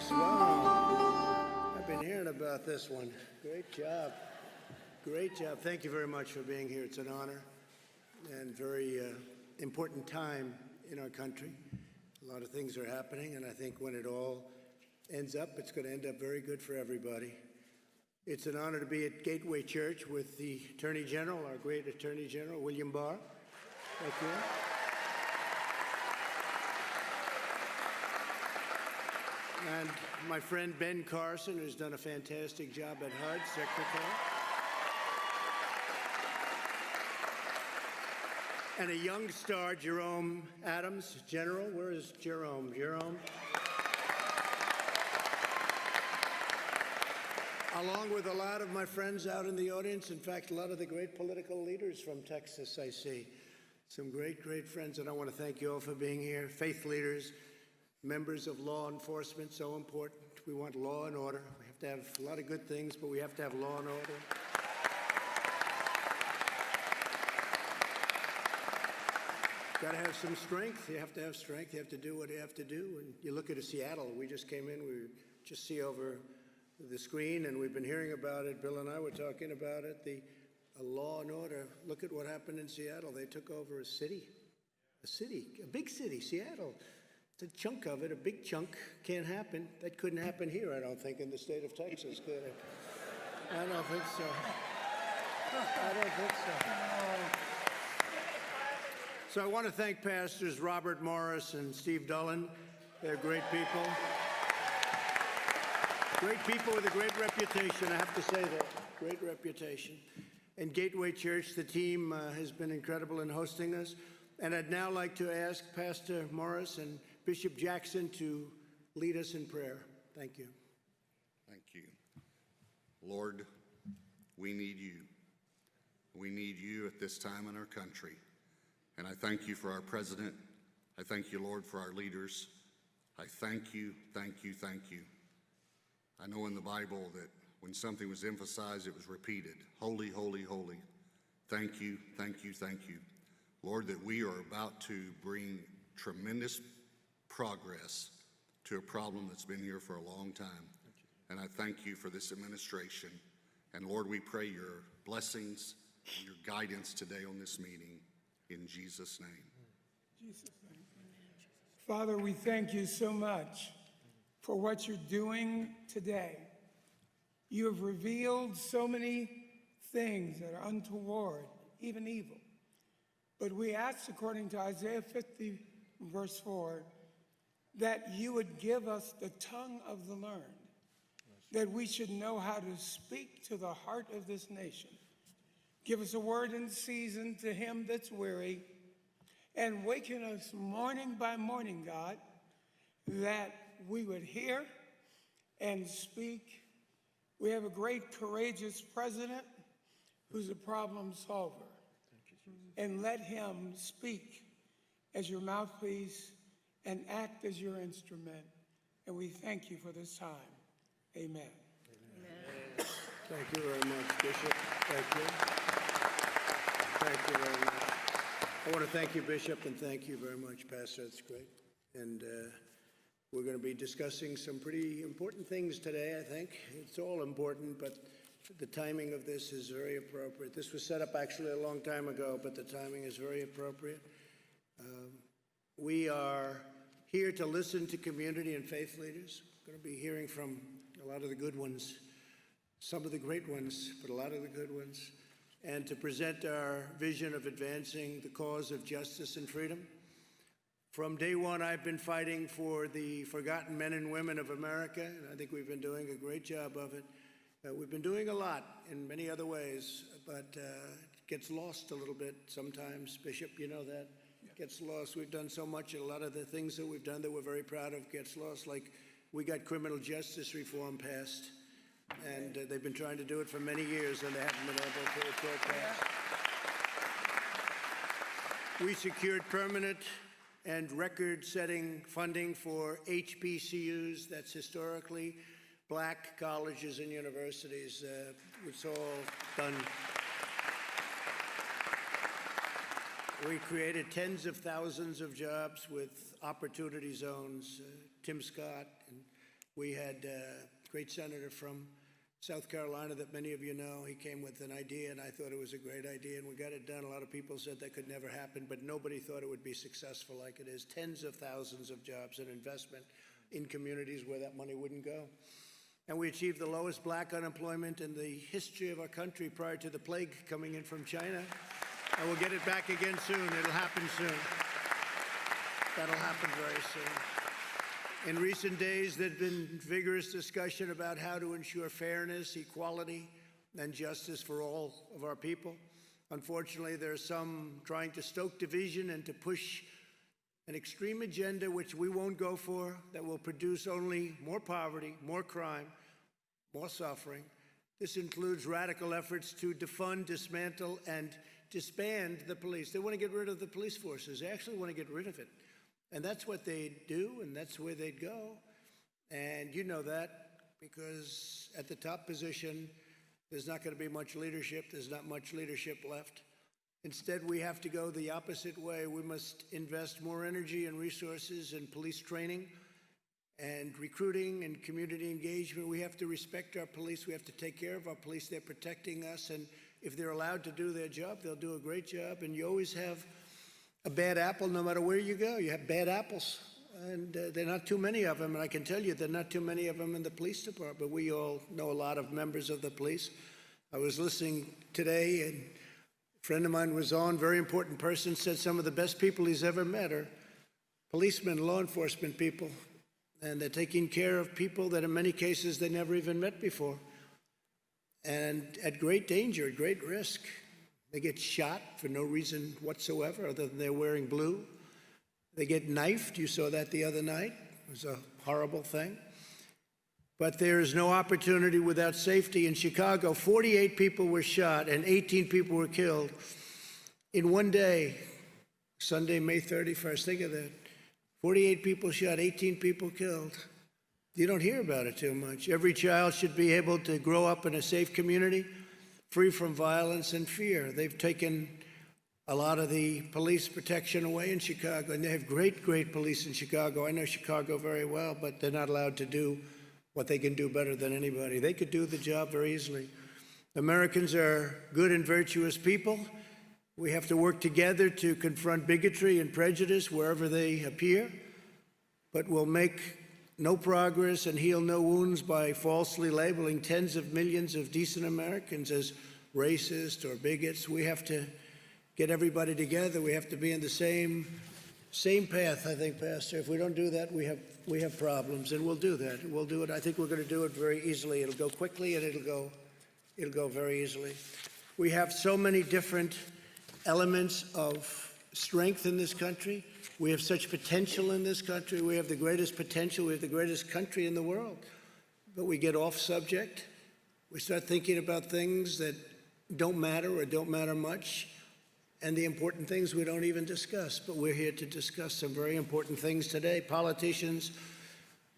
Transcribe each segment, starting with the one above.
Thanks. Wow. I've been hearing about this one. Great job. Great job. Thank you very much for being here. It's an honor and very important time in our country. A lot of things are happening, and I think when it all ends up, it's going to end up very good for everybody. It's an honor to be at Gateway Church with the Attorney General, our great Attorney General, William Barr. Thank you. And my friend Ben Carson, who's done a fantastic job at HUD, Secretary. And a young star, Jerome Adams, General. Where is Jerome? Jerome? Along with a lot of my friends out in the audience. In fact, a lot of the great political leaders from Texas, I see. Some great, great friends, and I want to thank you all for being here. Faith leaders, members of law enforcement, so important. We want law and order. We have to have a lot of good things, but we have to have law and order. Got to have some strength. You have to have strength. You have to do what you have to do. And you look at Seattle. We just came in. We just see over the screen, and we've been hearing about it. Bill and I were talking about it. The law and order. Look at what happened in Seattle. They took over a big city, Seattle. It's a chunk of it, a big chunk. Can't happen. That couldn't happen here, I don't think, in the state of Texas, could it? I don't think so. I don't think so. So I want to thank Pastors Robert Morris and Steve Dullen. They're great people. Great people with a great reputation, I have to say that. Great reputation. And Gateway Church, the team has been incredible in hosting us. And I'd now like to ask Pastor Morris and Bishop Jackson to lead us in prayer. Thank you. Thank you. Lord, we need you. We need you at this time in our country. And I thank you for our president. I thank you, Lord, for our leaders. I thank you, thank you, thank you. I know in the Bible that when something was emphasized, it was repeated. Holy, holy, holy. Thank you, thank you, thank you. Lord, that we are about to bring tremendous progress to a problem that's been here for a long time. And I thank you for this administration. And Lord, we pray your blessings and your guidance today on this meeting. In Jesus' name. Jesus' name. Father, we thank you so much for what you're doing today. You have revealed so many things that are untoward, even evil. But we ask, according to Isaiah 50, verse 4, that you would give us the tongue of the learned, that we should know how to speak to the heart of this nation. Give us a word in season to him that's weary, and waken us morning by morning, God, that we would hear and speak. We have a great, courageous president who's a problem solver. And let him speak as your mouthpiece and act as your instrument. And we thank you for this time. Amen. Amen. Thank you very much, Bishop. Thank you. Thank you very much. I want to thank you, Bishop, and thank you very much, Pastor. That's great. And we're going to be discussing some pretty important things today, I think. It's all important, but the timing of this is very appropriate. This was set up actually a long time ago, but the timing is very appropriate. We are here to listen to community and faith leaders. We're going to be hearing from a lot of the good ones, some of the great ones, but a lot of the good ones, and to present our vision of advancing the cause of justice and freedom. From day one, I've been fighting for the forgotten men and women of America, and I think we've been doing a great job of it. We've been doing a lot in many other ways, but it gets lost a little bit sometimes. Bishop, you know that. It gets lost. We've done so much, and a lot of the things that we've done that we're very proud of gets lost. Like we got criminal justice reform passed, and they've been trying to do it for many years, and they haven't been able to get it passed. We secured permanent and record-setting funding for HBCUs, that's historically Black colleges and universities. It's all done. We created tens of thousands of jobs with opportunity zones. Tim Scott and We had a great senator from South Carolina that many of you know. He came with an idea, and I thought it was a great idea, and we got it done. A lot of people said that could never happen, but nobody thought it would be successful like it is. Tens of thousands of jobs and investment in communities where that money wouldn't go. And we achieved the lowest black unemployment in the history of our country prior to the plague coming in from China. And we'll get it back again soon. It'll happen soon. That'll happen very soon. In recent days, there's been vigorous discussion about how to ensure fairness, equality, and justice for all of our people. Unfortunately, there are some trying to stoke division and to push an extreme agenda which we won't go for, that will produce only more poverty, more crime, more suffering. This includes radical efforts to defund, dismantle, and disband the police. They want to get rid of the police forces. They actually want to get rid of it. And that's what they'd do, and that's where they'd go. And you know that because at the top position, there's not going to be much leadership. There's not much leadership left. Instead, we have to go the opposite way. We must invest more energy and resources in police training and recruiting and community engagement. We have to respect our police. We have to take care of our police. They're protecting us, and if they're allowed to do their job, they'll do a great job. And you always have a bad apple no matter where you go. You have bad apples, and there are not too many of them. And I can tell you there are not too many of them in the police department. We all know a lot of members of the police. I was listening today, and a friend of mine was on, very important person, said some of the best people he's ever met are policemen, law enforcement people. And they're taking care of people that in many cases they never even met before. And at great danger, at great risk. They get shot for no reason whatsoever other than they're wearing blue. They get knifed. You saw that the other night. It was a horrible thing. But there is no opportunity without safety. In Chicago, 48 people were shot and 18 people were killed in one day, Sunday, May 31st. Think of that. 48 people shot, 18 people killed. You don't hear about it too much. Every child should be able to grow up in a safe community, free from violence and fear. They've taken a lot of the police protection away in Chicago, and they have great, great police in Chicago. I know Chicago very well, but they're not allowed to do what they can do better than anybody. They could do the job very easily. Americans are good and virtuous people. We have to work together to confront bigotry and prejudice wherever they appear, but we'll make no progress and heal no wounds by falsely labeling tens of millions of decent Americans as racist or bigots. We have to get everybody together. We have to be in the same path, I think, Pastor. If we don't do that, we have problems, and we'll do that. We'll do it. I think we're going to do it very easily. It'll go quickly, and it'll go very easily. We have so many different elements of strength in this country. We have such potential in this country. We have the greatest potential. We have the greatest country in the world. But we get off subject. We start thinking about things that don't matter or don't matter much. And the important things we don't even discuss. But we're here to discuss some very important things today. Politicians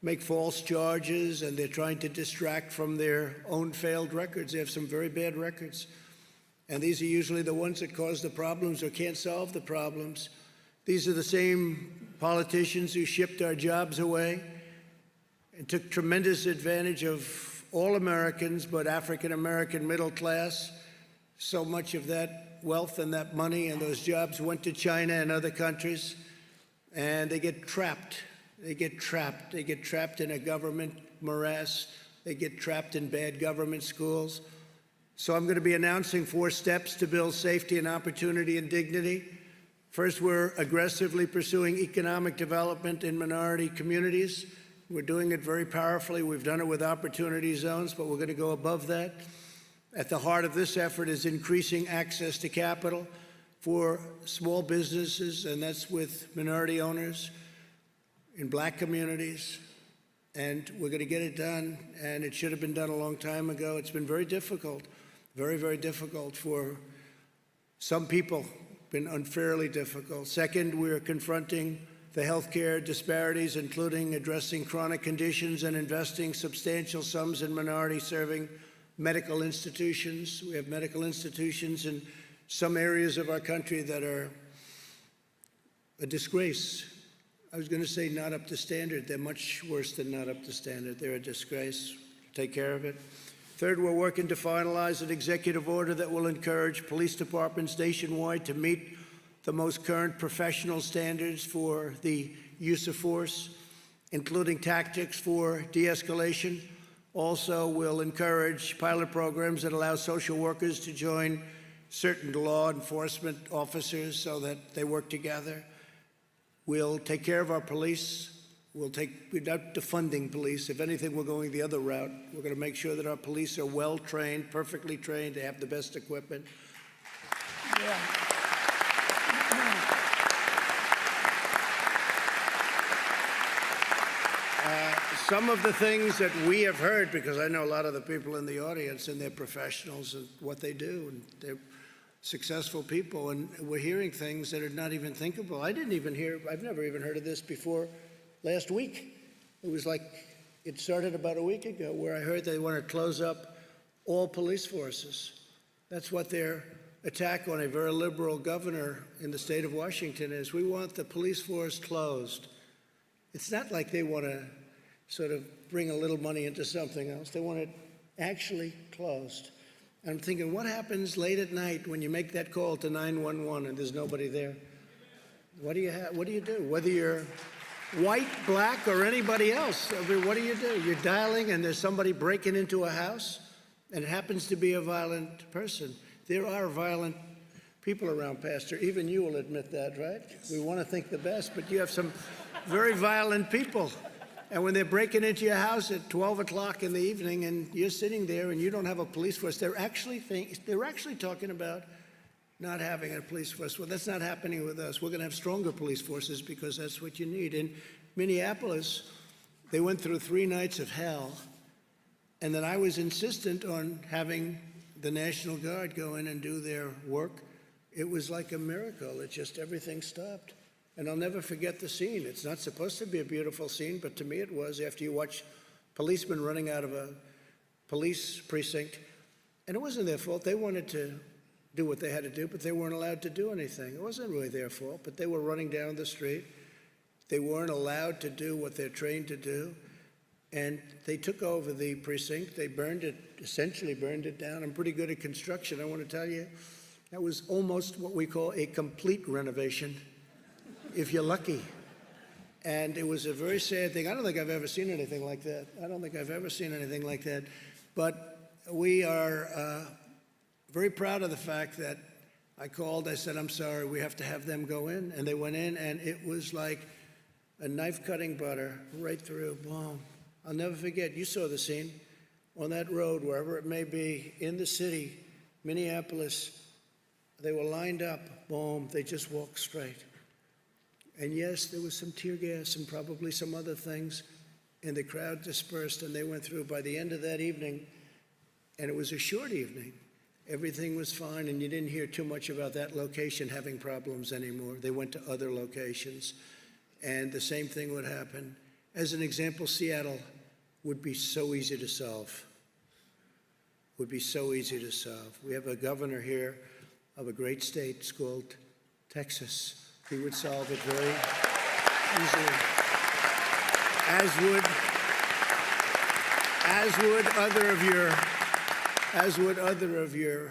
make false charges, and they're trying to distract from their own failed records. They have some very bad records. And these are usually the ones that cause the problems or can't solve the problems. These are the same politicians who shipped our jobs away and took tremendous advantage of all Americans, but African-American middle class. So much of that wealth and that money and those jobs went to China and other countries, and they get trapped. They get trapped. They get trapped in a government morass. They get trapped in bad government schools. So I'm going to be announcing 4 steps to build safety and opportunity and dignity. First, we're aggressively pursuing economic development in minority communities. We're doing it very powerfully. We've done it with opportunity zones, but we're going to go above that. At the heart of this effort is increasing access to capital for small businesses, and that's with minority owners in black communities. And we're going to get it done, and it should have been done a long time ago. It's been very difficult, very, very difficult for some people. Been unfairly difficult. Second, we're confronting the healthcare disparities, including addressing chronic conditions and investing substantial sums in minority-serving medical institutions. We have medical institutions in some areas of our country that are a disgrace. I was going to say not up to standard. They're much worse than not up to standard. They're a disgrace. Take care of it. Third, we're working to finalize an executive order that will encourage police departments nationwide to meet the most current professional standards for the use of force, including tactics for de-escalation. Also, we'll encourage pilot programs that allow social workers to join certain law enforcement officers so that they work together. We'll take care of our police. We're not defunding police. If anything, we're going the other route. We're going to make sure that our police are well trained, perfectly trained, they have the best equipment. Yeah. Some of the things that we have heard, because I know a lot of the people in the audience and they're professionals and what they do, and they're successful people, and we're hearing things that are not even thinkable. I've never even heard of this before last week. It was like, it started about a week ago where I heard they want to close up all police forces. That's what their attack on a very liberal governor in the state of Washington is. We want the police force closed. It's not like they want to sort of bring a little money into something else. They want it actually closed. And I'm thinking, what happens late at night when you make that call to 911 and there's nobody there? What do you do? Whether you're white, black, or anybody else, I mean, what do? You're dialing and there's somebody breaking into a house and it happens to be a violent person. There are violent people around, Pastor. Even you will admit that, right? Yes. We want to think the best, but you have some very violent people. And when they're breaking into your house at 12 o'clock in the evening and you're sitting there and you don't have a police force, they're actually talking about not having a police force. Well, that's not happening with us. We're going to have stronger police forces because that's what you need. In Minneapolis, they went through 3 nights of hell, and then I was insistent on having the National Guard go in and do their work. It was like a miracle. Everything stopped. And I'll never forget the scene. It's not supposed to be a beautiful scene, but to me it was, after you watch policemen running out of a police precinct. And it wasn't their fault. They wanted to do what they had to do, but they weren't allowed to do anything. It wasn't really their fault, but they were running down the street. They weren't allowed to do what they're trained to do. And they took over the precinct. They essentially burned it down. I'm pretty good at construction. I want to tell you, that was almost what we call a complete renovation, if you're lucky. And it was a very sad thing. I don't think I've ever seen anything like that. But we are very proud of the fact that I called, I said, I'm sorry, we have to have them go in. And they went in, and it was like a knife cutting butter right through, boom. I'll never forget, you saw the scene on that road, wherever it may be, in the city, Minneapolis. They were lined up, boom, they just walked straight. And yes, there was some tear gas and probably some other things, and the crowd dispersed and they went through. By the end of that evening, and it was a short evening, everything was fine, and you didn't hear too much about that location having problems anymore. They went to other locations, and the same thing would happen. As an example, Seattle would be so easy to solve. We have a governor here of a great state. It's called Texas. He would solve it very easily, as would other of your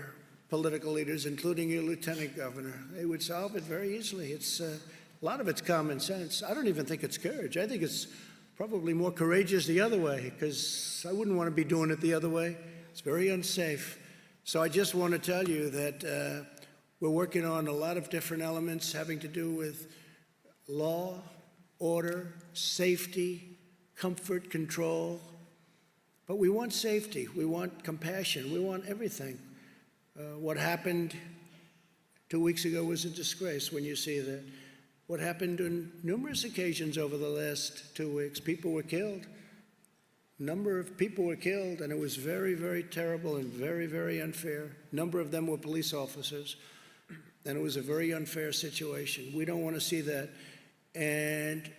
political leaders, including your lieutenant governor. They would solve it very easily. It's a lot of it's common sense. I don't even think it's courage. I think it's probably more courageous the other way, because I wouldn't want to be doing it the other way. It's very unsafe. So I just want to tell you that we're working on a lot of different elements having to do with law, order, safety, comfort, control. But we want safety, we want compassion, we want everything. What happened 2 weeks ago was a disgrace when you see that. What happened on numerous occasions over the last 2 weeks, people were killed. A number of people were killed, and it was very, very terrible and very, very unfair. A number of them were police officers. And it was a very unfair situation. We don't want to see that. And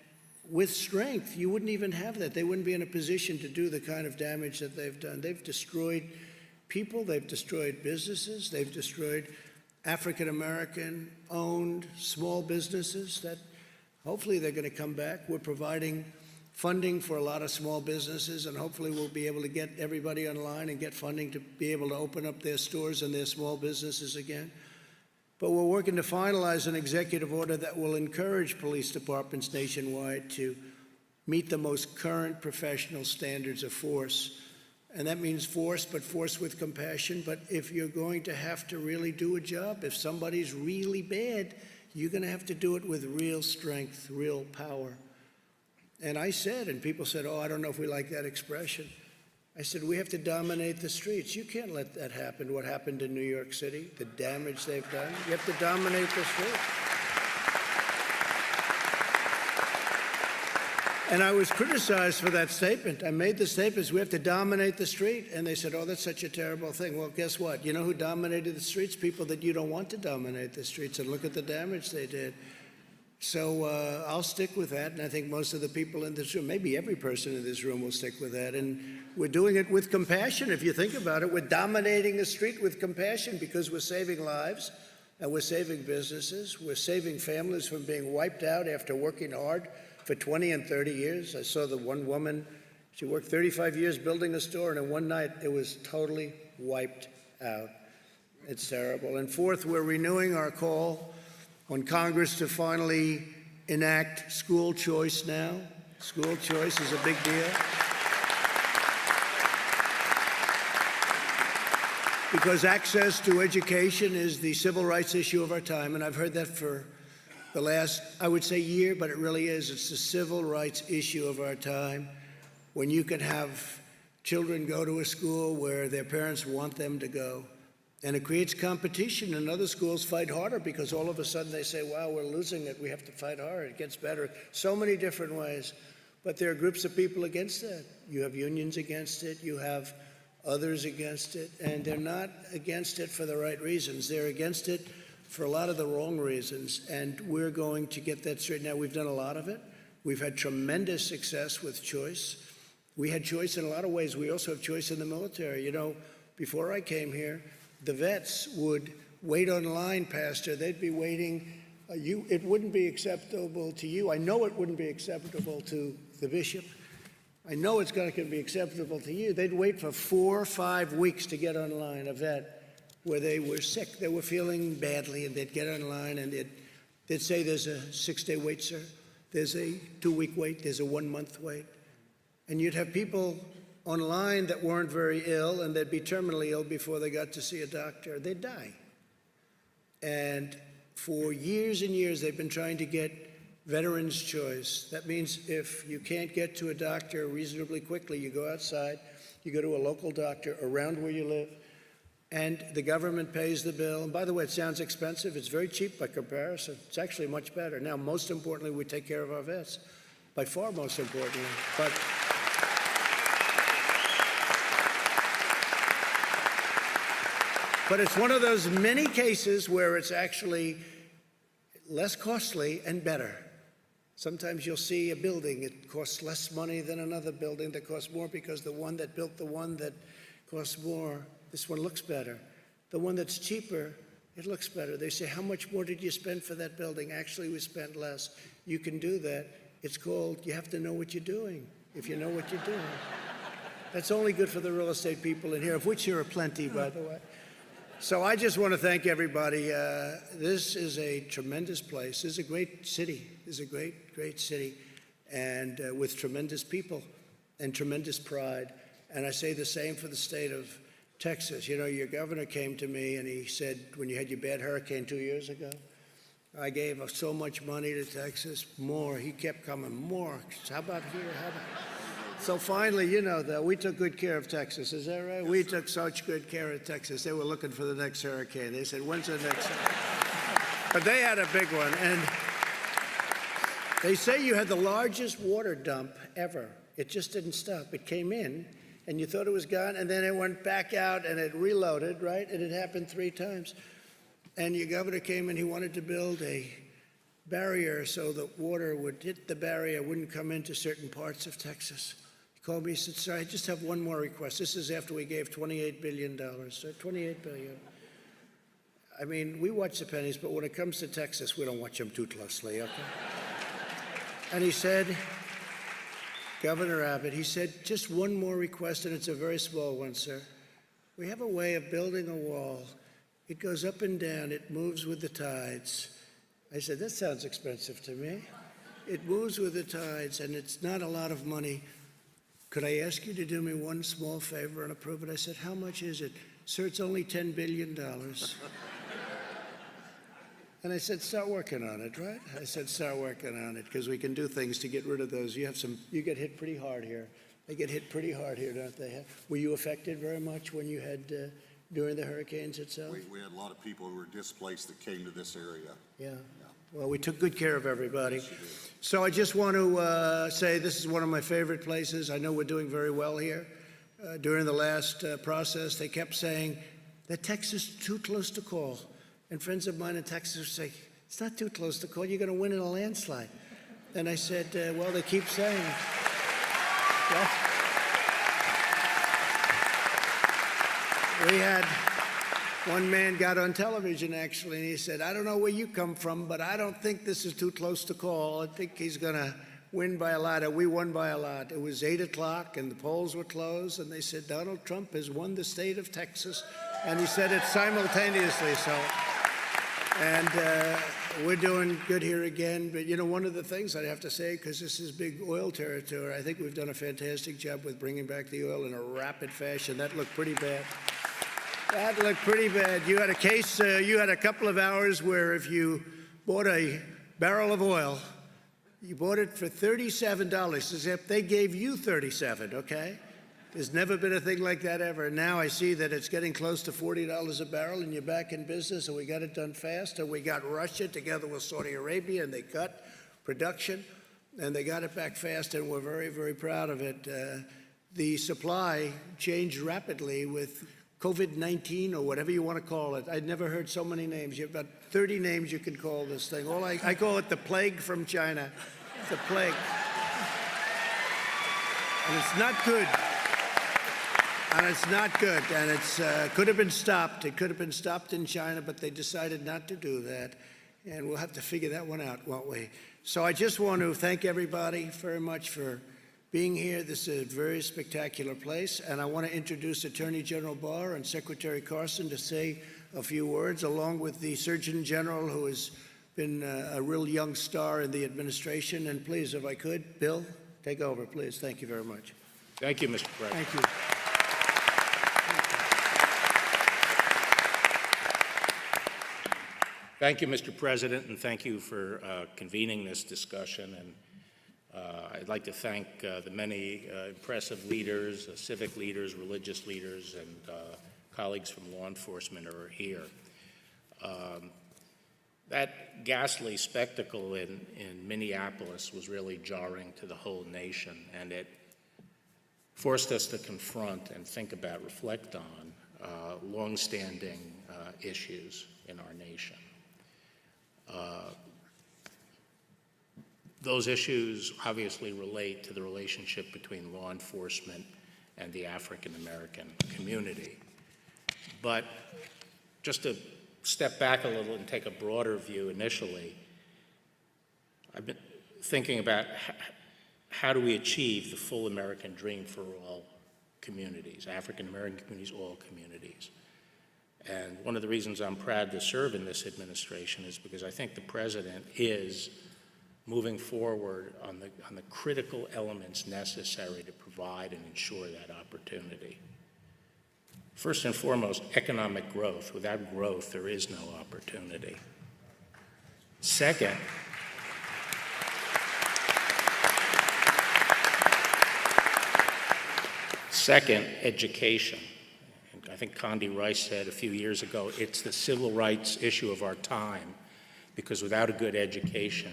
with strength, you wouldn't even have that. They wouldn't be in a position to do the kind of damage that they've done. They've destroyed people, they've destroyed businesses, they've destroyed African-American owned small businesses that Hopefully they're going to come back. We're providing funding for a lot of small businesses, and hopefully we'll be able to get everybody online and get funding to be able to open up their stores and their small businesses again. But we're working to finalize an executive order that will encourage police departments nationwide to meet the most current professional standards of force. And that means force, but force with compassion. But if you're going to have to really do a job, if somebody's really bad, you're going to have to do it with real strength, real power. And I said, and people said, oh, I don't know if we like that expression. I said, we have to dominate the streets. You can't let that happen, what happened in New York City, the damage they've done. You have to dominate the streets. And I was criticized for that statement. I made the statement, we have to dominate the street. And they said, oh, that's such a terrible thing. Well, guess what? You know who dominated the streets? People that you don't want to dominate the streets. And look at the damage they did. So I'll stick with that, and I think most of the people in this room, maybe every person in this room will stick with that. And we're doing it with compassion, if you think about it. We're dominating the street with compassion because we're saving lives and we're saving businesses. We're saving families from being wiped out after working hard for 20 and 30 years. I saw the one woman, she worked 35 years building a store, and in one night it was totally wiped out. It's terrible. And fourth, we're renewing our call on Congress to finally enact school choice now. School choice is a big deal. Because access to education is the civil rights issue of our time, and I've heard that for the last, I would say, year, but it really is. It's the civil rights issue of our time, when you can have children go to a school where their parents want them to go. And it creates competition, and other schools fight harder because all of a sudden they say, wow, we're losing it. We have to fight harder. It gets better. So many different ways. But there are groups of people against that. You have unions against it. You have others against it. And they're not against it for the right reasons. They're against it for a lot of the wrong reasons. And we're going to get that straight. Now, we've done a lot of it. We've had tremendous success with choice. We had choice in a lot of ways. We also have choice in the military. You know, before I came here, the vets would wait online, Pastor. They'd be waiting. It wouldn't be acceptable to you. I know it wouldn't be acceptable to the bishop. I know it's going to be acceptable to you. They'd wait for 4 or 5 weeks to get online, a vet, where they were sick. They were feeling badly, and they'd get online, and they'd say, there's a 6-day wait, sir. There's a 2-week wait. There's a 1-month wait. And you'd have people online that weren't very ill, and they'd be terminally ill before they got to see a doctor. They'd die. And for years and years, they've been trying to get veterans' choice. That means if you can't get to a doctor reasonably quickly, you go outside, you go to a local doctor around where you live, and the government pays the bill. And by the way, it sounds expensive. It's very cheap by comparison. It's actually much better. Now, most importantly, we take care of our vets. By far most importantly. But it's one of those many cases where it's actually less costly and better. Sometimes you'll see a building, it costs less money than another building that costs more because the one that built the one that costs more, this one looks better. The one that's cheaper, it looks better. They say, how much more did you spend for that building? Actually, we spent less. You can do that. It's called, you have to know what you're doing, if you know what you're doing. That's only good for the real estate people in here, of which there are plenty, by the way. So I just want to thank everybody. This is a tremendous place. This is a great city. This is a great, great city, and with tremendous people and tremendous pride. And I say the same for the state of Texas. You know, your governor came to me and he said, when you had your bad hurricane 2 years ago, I gave so much money to Texas, more. He kept coming, more. How about here? How about... So finally, you know, though, we took good care of Texas. Is that right? We took such good care of Texas. They were looking for the next hurricane. They said, when's the next hurricane? But they had a big one. And they say you had the largest water dump ever. It just didn't stop. It came in, and you thought it was gone, and then it went back out, and it reloaded, right? And it happened 3 times. And your governor came and he wanted to build a barrier so that water would hit the barrier, wouldn't come into certain parts of Texas. He called me, he said, sir, I just have one more request. This is after we gave $28 billion. So $28 billion. I mean, we watch the pennies, but when it comes to Texas, we don't watch them too closely, okay? And he said, Governor Abbott, he said, just one more request, and it's a very small one, sir. We have a way of building a wall. It goes up and down. It moves with the tides. I said, that sounds expensive to me. It moves with the tides, and it's not a lot of money. Could I ask you to do me one small favor and approve it? I said, how much is it? Sir, it's only $10 billion. And I said, start working on it, right? I said, start working on it, because we can do things to get rid of those. You get hit pretty hard here. They get hit pretty hard here, don't they? Were you affected very much when you had, during the hurricanes itself? We had a lot of people who were displaced that came to this area. Yeah. Well, we took good care of everybody. So I just want to say this is one of my favorite places. I know we're doing very well here. During the last process, they kept saying that Texas is too close to call. And friends of mine in Texas would say, it's not too close to call. You're going to win in a landslide. And I said, well, they keep saying. Well, we had one man got on television, actually, and he said, I don't know where you come from, but I don't think this is too close to call. I think he's going to win by a lot. And we won by a lot. It was 8 o'clock, and the polls were closed, and they said, Donald Trump has won the state of Texas. And he said it simultaneously, so. And we're doing good here again. But, you know, one of the things I'd have to say, because this is big oil territory, I think we've done a fantastic job with bringing back the oil in a rapid fashion. That looked pretty bad. That looked pretty bad. You had a case, you had a couple of hours where if you bought a barrel of oil, you bought it for $37, except they gave you $37, okay? There's never been a thing like that ever. Now I see that it's getting close to $40 a barrel, and you're back in business, and we got it done fast, and we got Russia together with Saudi Arabia, and they cut production, and they got it back fast, and we're very, very proud of it. The supply changed rapidly with COVID-19 or whatever you want to call it. I'd never heard so many names. You have about 30 names you can call this thing. I call it the plague from China. It's a plague. And it's not good. And it's not good, and it's could have been stopped. It could have been stopped in China, but they decided not to do that, and we'll have to figure that one out, won't we? So I just want to thank everybody very much for being here. This is a very spectacular place, and I want to introduce Attorney General Barr and Secretary Carson to say a few words, along with the Surgeon General, who has been a real young star in the administration. And please, if I could, Bill, take over, please. Thank you very much. Thank you, Mr. President. Thank you. Thank you, Mr. President, and thank you for convening this discussion. And I'd like to thank the many impressive leaders, civic leaders, religious leaders, and colleagues from law enforcement who are here. That ghastly spectacle in Minneapolis was really jarring to the whole nation, and it forced us to confront and think about, reflect on longstanding issues in our nation. Those issues obviously relate to the relationship between law enforcement and the African American community. But just to step back a little and take a broader view initially, I've been thinking about how do we achieve the full American dream for all communities, African American communities, all communities. And one of the reasons I'm proud to serve in this administration is because I think the President is moving forward on the critical elements necessary to provide and ensure that opportunity. First and foremost, economic growth. Without growth, there is no opportunity. Second, education. I think Condi Rice said a few years ago, it's the civil rights issue of our time, because without a good education,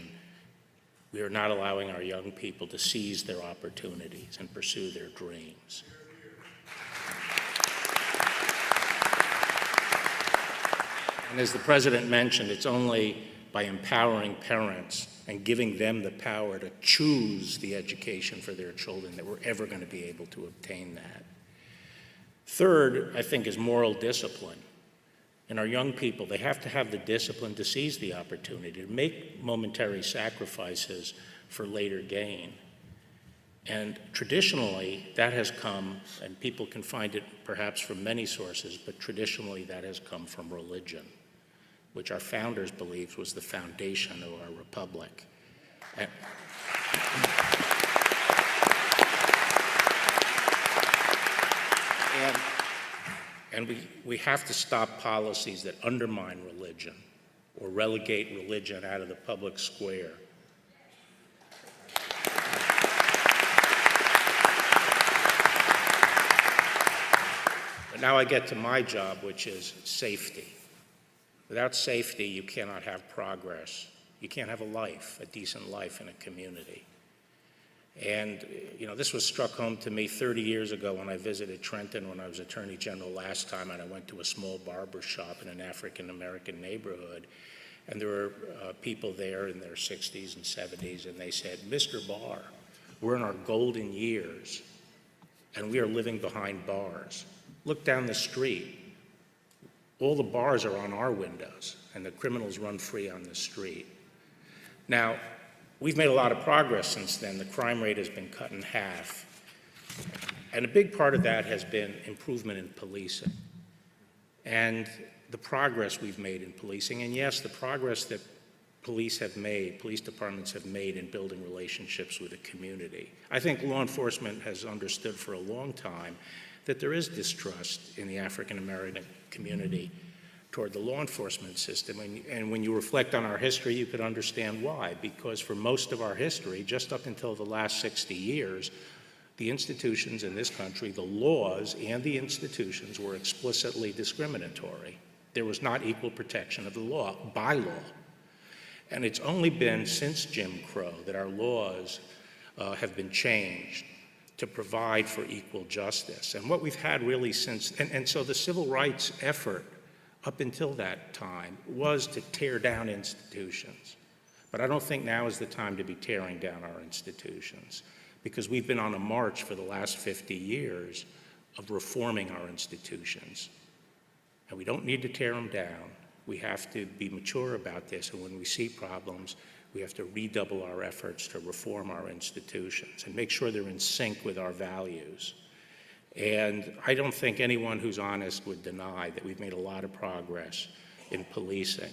we are not allowing our young people to seize their opportunities and pursue their dreams. And as the President mentioned, it's only by empowering parents and giving them the power to choose the education for their children that we're ever going to be able to obtain that. Third, I think, is moral discipline. And our young people, they have to have the discipline to seize the opportunity, to make momentary sacrifices for later gain. And traditionally, that has come, and people can find it perhaps from many sources, but traditionally that has come from religion, which our founders believed was the foundation of our republic. And we have to stop policies that undermine religion or relegate religion out of the public square. But now I get to my job, which is safety. Without safety, you cannot have progress. You can't have a life, a decent life in a community. And, you know, this was struck home to me 30 years ago when I visited Trenton when I was Attorney General last time, and I went to a small barber shop in an African-American neighborhood. And there were people there in their 60s and 70s, and they said, "Mr. Barr, we're in our golden years, and we are living behind bars. Look down the street. All the bars are on our windows, and the criminals run free on the street." Now, we've made a lot of progress since then. The crime rate has been cut in half. And a big part of that has been improvement in policing and the progress we've made in policing. And yes, the progress that police departments have made in building relationships with the community. I think law enforcement has understood for a long time that there is distrust in the African American community toward the law enforcement system. And when you reflect on our history, you could understand why. Because for most of our history, just up until the last 60 years, the institutions in this country, the laws and the institutions were explicitly discriminatory. There was not equal protection of the law, by law. And it's only been since Jim Crow that our laws have been changed to provide for equal justice. And what we've had really since, and so the civil rights effort up until that time was to tear down institutions. But I don't think now is the time to be tearing down our institutions, because we've been on a march for the last 50 years of reforming our institutions. And we don't need to tear them down. We have to be mature about this, and when we see problems, we have to redouble our efforts to reform our institutions and make sure they're in sync with our values. And I don't think anyone who's honest would deny that we've made a lot of progress in policing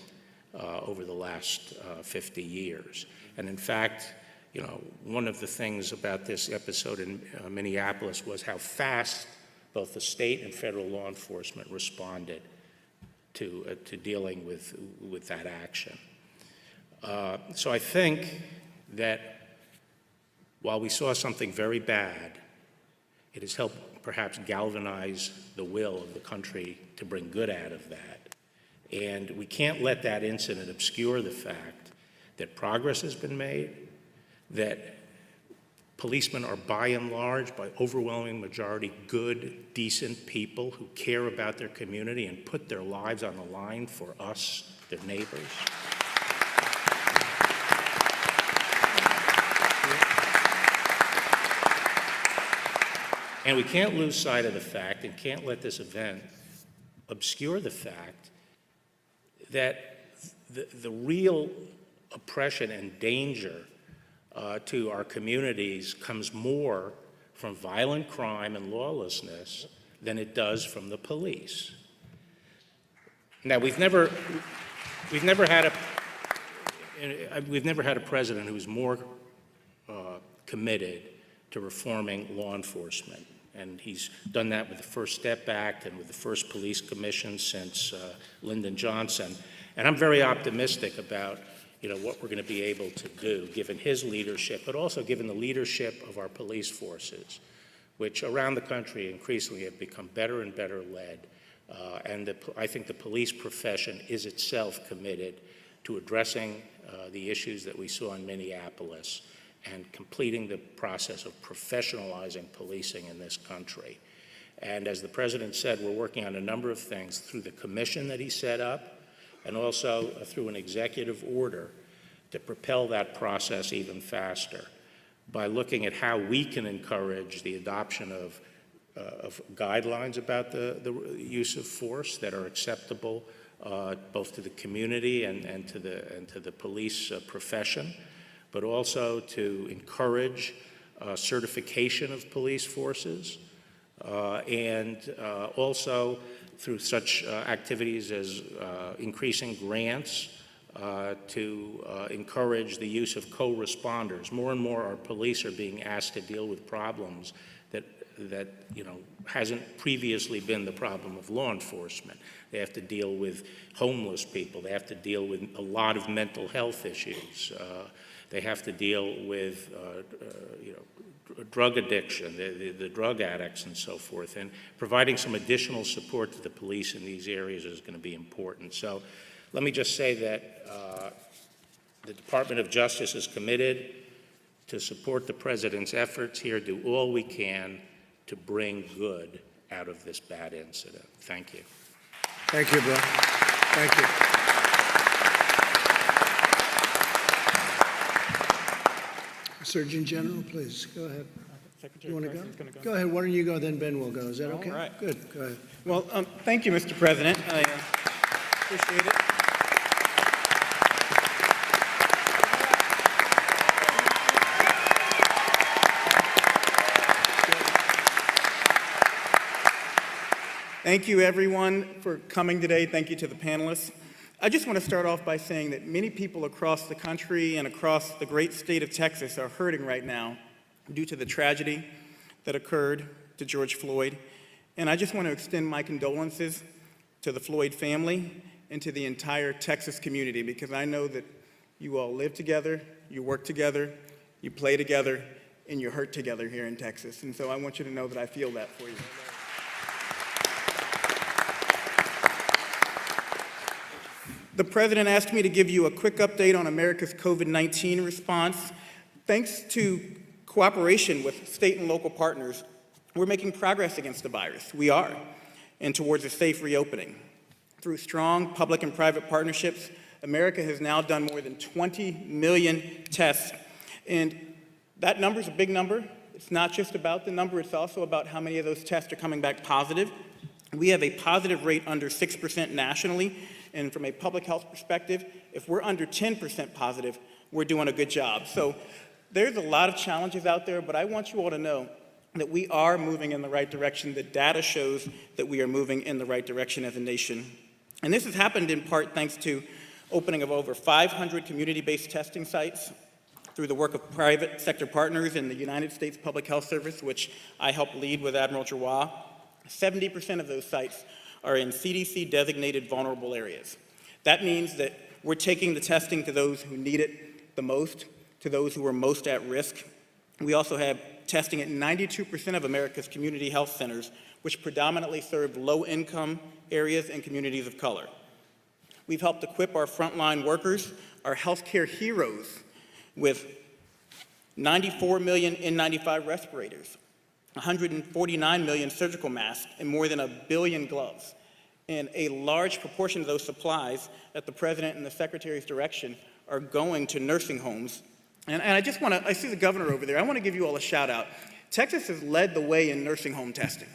over the last 50 years. And in fact, you know, one of the things about this episode in Minneapolis was how fast both the state and federal law enforcement responded to dealing with that action. So I think that while we saw something very bad, it has helped perhaps galvanize the will of the country to bring good out of that. And we can't let that incident obscure the fact that progress has been made, that policemen are by and large, by overwhelming majority, good, decent people who care about their community and put their lives on the line for us, their neighbors. And we can't lose sight of the fact, and can't let this event obscure the fact that the real oppression and danger to our communities comes more from violent crime and lawlessness than it does from the police. Now, we've never had a president who's more committed to reforming law enforcement. And he's done that with the First Step Act and with the first police commission since Lyndon Johnson. And I'm very optimistic about, you know, what we're going to be able to do, given his leadership, but also given the leadership of our police forces, which around the country increasingly have become better and better led. And I think the police profession is itself committed to addressing the issues that we saw in Minneapolis and completing the process of professionalizing policing in this country. And as the president said, we're working on a number of things through the commission that he set up and also through an executive order to propel that process even faster by looking at how we can encourage the adoption of guidelines about the use of force that are acceptable both to the community and to the police profession. but also to encourage certification of police forces, and also through such activities as increasing grants to encourage the use of co-responders. More and more our police are being asked to deal with problems that hasn't previously been the problem of law enforcement. They have to deal with homeless people. They have to deal with a lot of mental health issues. They have to deal with drug addiction, the drug addicts and so forth. And providing some additional support to the police in these areas is going to be important. So let me just say that the Department of Justice is committed to support the President's efforts here, do all we can to bring good out of this bad incident. Thank you. Thank you, Bill. Thank you. Surgeon General, please, go ahead. Secretary You want to Price is go? gonna go. Go ahead. Why don't you go, then Ben will go. Is that okay? All right. Good. Go ahead. Well, thank you, Mr. President. I appreciate it. Thank you, everyone, for coming today. Thank you to the panelists. I just want to start off by saying that many people across the country and across the great state of Texas are hurting right now due to the tragedy that occurred to George Floyd. And I just want to extend my condolences to the Floyd family and to the entire Texas community, because I know that you all live together, you work together, you play together, and you hurt together here in Texas. And so I want you to know that I feel that for you. The President asked me to give you a quick update on America's COVID-19 response. Thanks to cooperation with state and local partners, we're making progress against the virus. We are, and towards a safe reopening. Through strong public and private partnerships, America has now done more than 20 million tests. And that number is a big number. It's not just about the number, it's also about how many of those tests are coming back positive. We have a positive rate under 6% nationally. And from a public health perspective, if we're under 10% positive, we're doing a good job. So there's a lot of challenges out there, but I want you all to know that we are moving in the right direction. The data shows that we are moving in the right direction as a nation. And this has happened in part thanks to opening of over 500 community-based testing sites through the work of private sector partners in the United States Public Health Service, which I helped lead with Admiral Giroir. 70% of those sites are in CDC-designated vulnerable areas. That means that we're taking the testing to those who need it the most, to those who are most at risk. We also have testing at 92% of America's community health centers, which predominantly serve low-income areas and communities of color. We've helped equip our frontline workers, our healthcare heroes, with 94 million N95 respirators, 149 million surgical masks, and more than 1 billion gloves. And a large proportion of those supplies at the President and the Secretary's direction are going to nursing homes. And I just want to, I see the governor over there, I want to give you all a shout out. Texas has led the way in nursing home testing.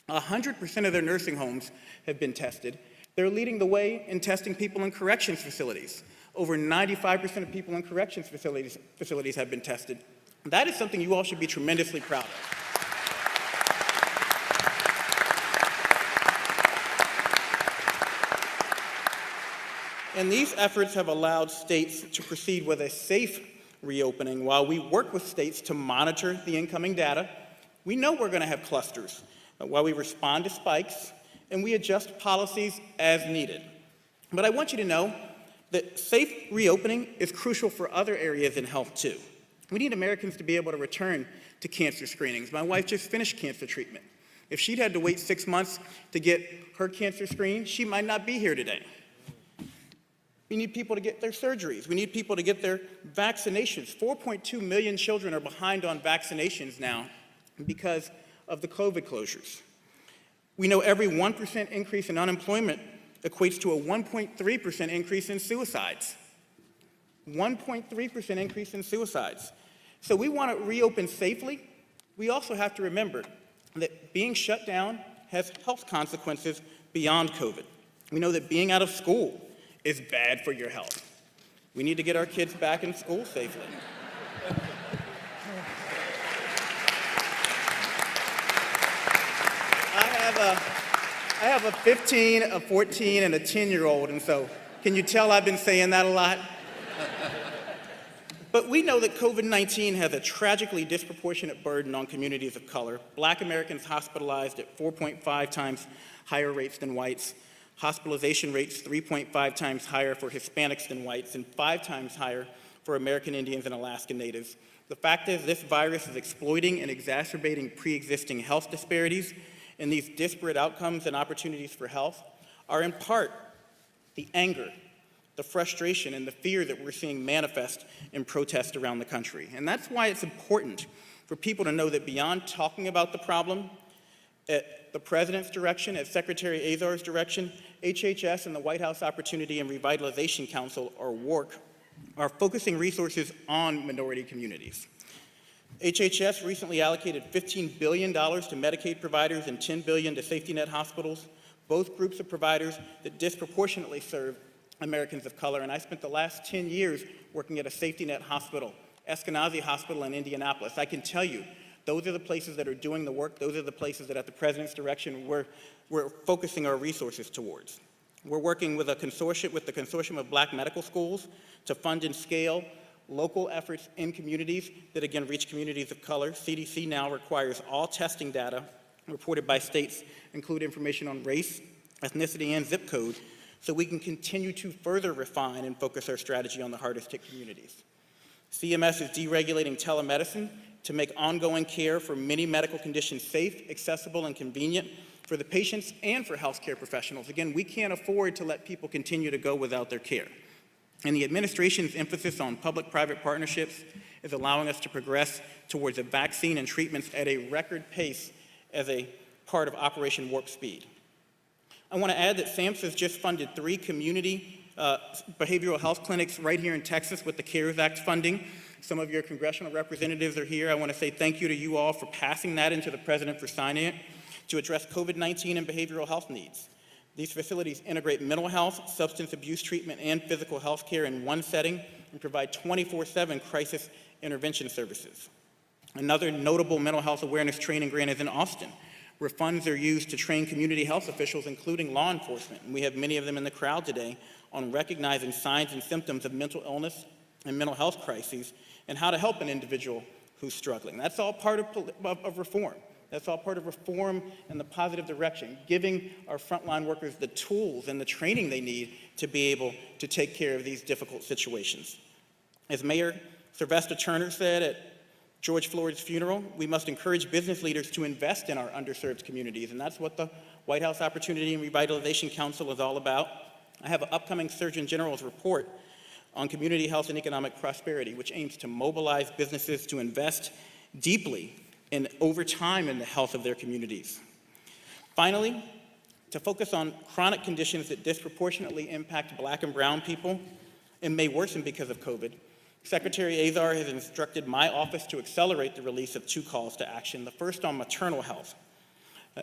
100% of their nursing homes have been tested. They're leading the way in testing people in corrections facilities. Over 95% of people in corrections facilities have been tested. That is something you all should be tremendously proud of. And these efforts have allowed states to proceed with a safe reopening while we work with states to monitor the incoming data. We know we're going to have clusters while we respond to spikes, and we adjust policies as needed. But I want you to know that safe reopening is crucial for other areas in health too. We need Americans to be able to return to cancer screenings. My wife just finished cancer treatment. If she'd had to wait 6 months to get her cancer screen, she might not be here today. We need people to get their surgeries. We need people to get their vaccinations. 4.2 million children are behind on vaccinations now because of the COVID closures. We know every 1% increase in unemployment equates to a 1.3% increase in suicides. 1.3% increase in suicides. So we want to reopen safely. We also have to remember that being shut down has health consequences beyond COVID. We know that being out of school is bad for your health. We need to get our kids back in school safely. have a 15, a 14, and a 10-year-old, and so can you tell I've been saying that a lot? But we know that COVID-19 has a tragically disproportionate burden on communities of color. Black Americans hospitalized at 4.5 times higher rates than whites, hospitalization rates 3.5 times higher for Hispanics than whites, and 5 times higher for American Indians and Alaska Natives. The fact is, this virus is exploiting and exacerbating pre-existing health disparities, and these disparate outcomes and opportunities for health are in part the anger, the frustration, and the fear that we're seeing manifest in protests around the country. And that's why it's important for people to know that beyond talking about the problem, at the President's direction, at Secretary Azar's direction, HHS and the White House Opportunity and Revitalization Council, or WARC, are focusing resources on minority communities. HHS recently allocated $15 billion to Medicaid providers and $10 billion to safety net hospitals, both groups of providers that disproportionately serve Americans of color. And I spent the last 10 years working at a safety net hospital, Eskenazi Hospital in Indianapolis. I can tell you, those are the places that are doing the work. Those are the places that, at the President's direction, we're focusing our resources towards. We're working with the Consortium of Black Medical Schools to fund and scale local efforts in communities that, again, reach communities of color. CDC now requires all testing data reported by states include information on race, ethnicity, and zip code, so we can continue to further refine and focus our strategy on the hardest hit communities. CMS is deregulating telemedicine to make ongoing care for many medical conditions safe, accessible, and convenient for the patients and for healthcare professionals. Again, we can't afford to let people continue to go without their care. And the administration's emphasis on public-private partnerships is allowing us to progress towards a vaccine and treatments at a record pace as a part of Operation Warp Speed. I want to add that SAMHSA has just funded 3 community behavioral health clinics right here in Texas with the CARES Act funding. Some of your congressional representatives are here. I want to say thank you to you all for passing that into the President for signing it to address COVID-19 and behavioral health needs. These facilities integrate mental health, substance abuse treatment, and physical health care in one setting and provide 24/7 crisis intervention services. Another notable mental health awareness training grant is in Austin, where funds are used to train community health officials, including law enforcement, and we have many of them in the crowd today, on recognizing signs and symptoms of mental illness and mental health crises and how to help an individual who's struggling. That's all part of reform. That's all part of reform in the positive direction, giving our frontline workers the tools and the training they need to be able to take care of these difficult situations. As Mayor Sylvester Turner said at George Floyd's funeral, we must encourage business leaders to invest in our underserved communities, and that's what the White House Opportunity and Revitalization Council is all about. I have an upcoming Surgeon General's report on community health and economic prosperity, which aims to mobilize businesses to invest deeply and over time in the health of their communities. Finally, to focus on chronic conditions that disproportionately impact Black and brown people and may worsen because of COVID, Secretary Azar has instructed my office to accelerate the release of 2 calls to action, the first on maternal health,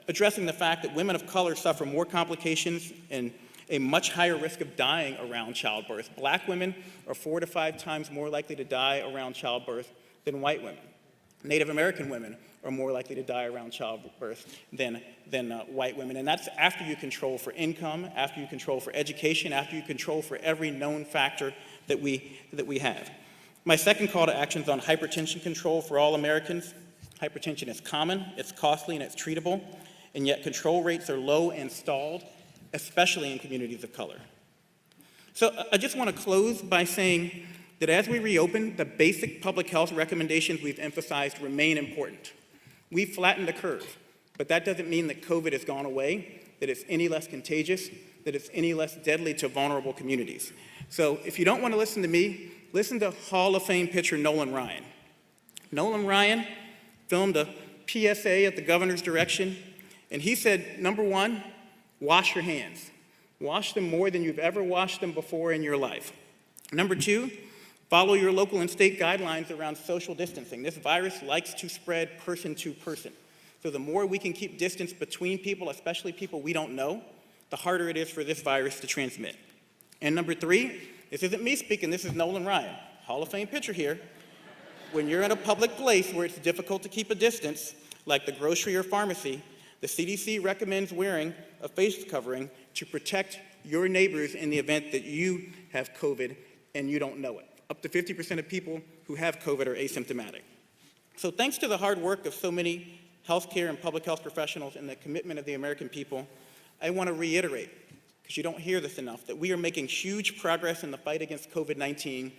addressing the fact that women of color suffer more complications and a much higher risk of dying around childbirth. Black women are 4 to 5 times more likely to die around childbirth than white women. Native American women are more likely to die around childbirth than white women. And that's after you control for income, after you control for education, after you control for every known factor that we have. My second call to action is on hypertension control for all Americans. Hypertension is common, it's costly, and it's treatable, and yet control rates are low and stalled, especially in communities of color. So I just want to close by saying that as we reopen, the basic public health recommendations we've emphasized remain important. We've flattened the curve, but that doesn't mean that COVID has gone away, that it's any less contagious, that it's any less deadly to vulnerable communities. So if you don't want to listen to me, listen to Hall of Fame pitcher Nolan Ryan. Nolan Ryan filmed a PSA at the governor's direction, and he said, number 1, wash your hands. Wash them more than you've ever washed them before in your life. Number 2, follow your local and state guidelines around social distancing. This virus likes to spread person to person. So the more we can keep distance between people, especially people we don't know, the harder it is for this virus to transmit. And number 3, this isn't me speaking, this is Nolan Ryan, Hall of Fame pitcher here. When you're in a public place where it's difficult to keep a distance, like the grocery or pharmacy, The CDC recommends wearing a face covering to protect your neighbors in the event that you have COVID and you don't know it. Up to 50% of people who have COVID are asymptomatic. So thanks to the hard work of so many healthcare and public health professionals and the commitment of the American people, I want to reiterate, because you don't hear this enough, that we are making huge progress in the fight against COVID-19.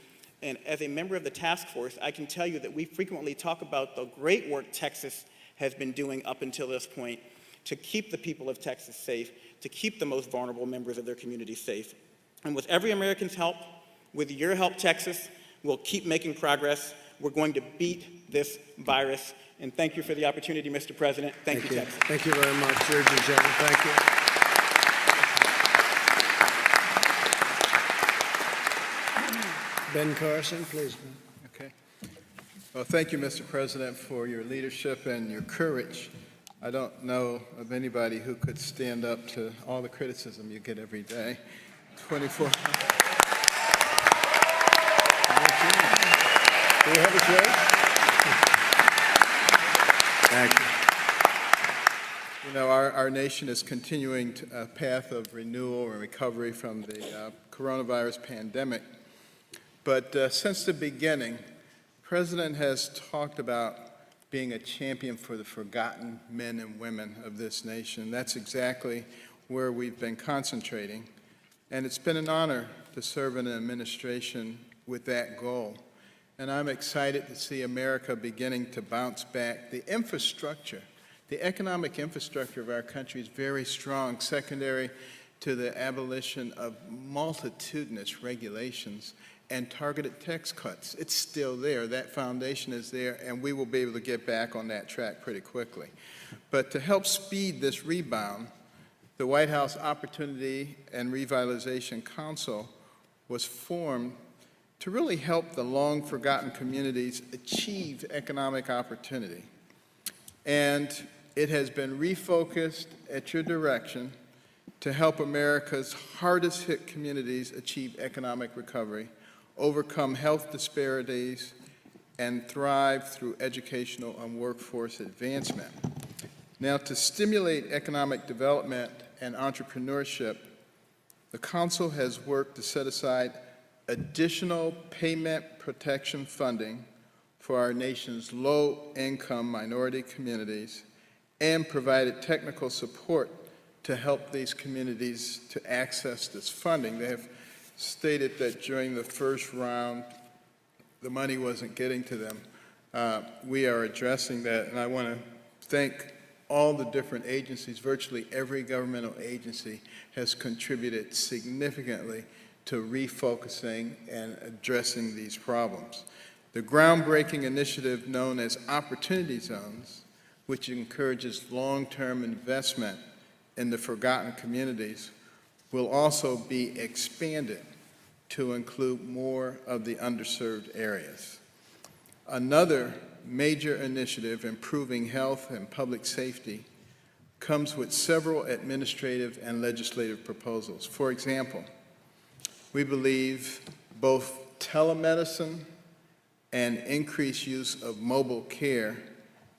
And as a member of the task force, I can tell you that we frequently talk about the great work Texas has been doing up until this point to keep the people of Texas safe, to keep the most vulnerable members of their community safe. And with every American's help, with your help, Texas, we'll keep making progress. We're going to beat this virus. And thank you for the opportunity, Mr. President. Thank you, Texas. Thank you very much, Surgeon General. Thank you. Ben Carson, please. Okay. Well, thank you, Mr. President, for your leadership and your courage. I don't know of anybody who could stand up to all the criticism you get every day. 24. Do you have a chair? Thank you. You know, our nation is continuing a path of renewal and recovery from the coronavirus pandemic. But since the beginning, the President has talked about being a champion for the forgotten men and women of this nation. That's exactly where we've been concentrating. And it's been an honor to serve in an administration with that goal. And I'm excited to see America beginning to bounce back. The infrastructure, the economic infrastructure of our country is very strong, secondary to the abolition of multitudinous regulations and targeted tax cuts. It's still there. That foundation is there, and we will be able to get back on that track pretty quickly. But to help speed this rebound, the White House Opportunity and Revitalization Council was formed to really help the long-forgotten communities achieve economic opportunity. And it has been refocused at your direction to help America's hardest-hit communities achieve economic recovery, overcome health disparities, and thrive through educational and workforce advancement. Now, to stimulate economic development and entrepreneurship, the Council has worked to set aside additional payment protection funding for our nation's low-income minority communities and provided technical support to help these communities to access this funding. They have stated that during the first round, the money wasn't getting to them. We are addressing that, and I want to thank all the different agencies. Virtually every governmental agency has contributed significantly to refocusing and addressing these problems. The groundbreaking initiative known as Opportunity Zones, which encourages long-term investment in the forgotten communities, will also be expanded to include more of the underserved areas. Another major initiative improving health and public safety comes with several administrative and legislative proposals. For example, we believe both telemedicine and increased use of mobile care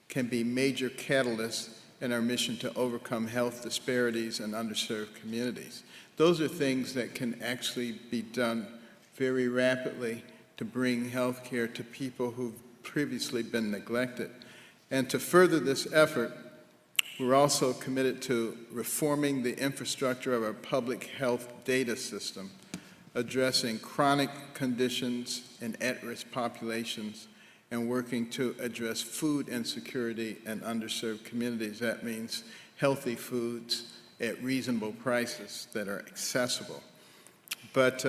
can be major catalysts in our mission to overcome health disparities in underserved communities. Those are things that can actually be done very rapidly to bring health care to people who've previously been neglected. And to further this effort, we're also committed to reforming the infrastructure of our public health data system, addressing chronic conditions in at-risk populations, and working to address food insecurity in underserved communities. That means healthy foods at reasonable prices that are accessible. But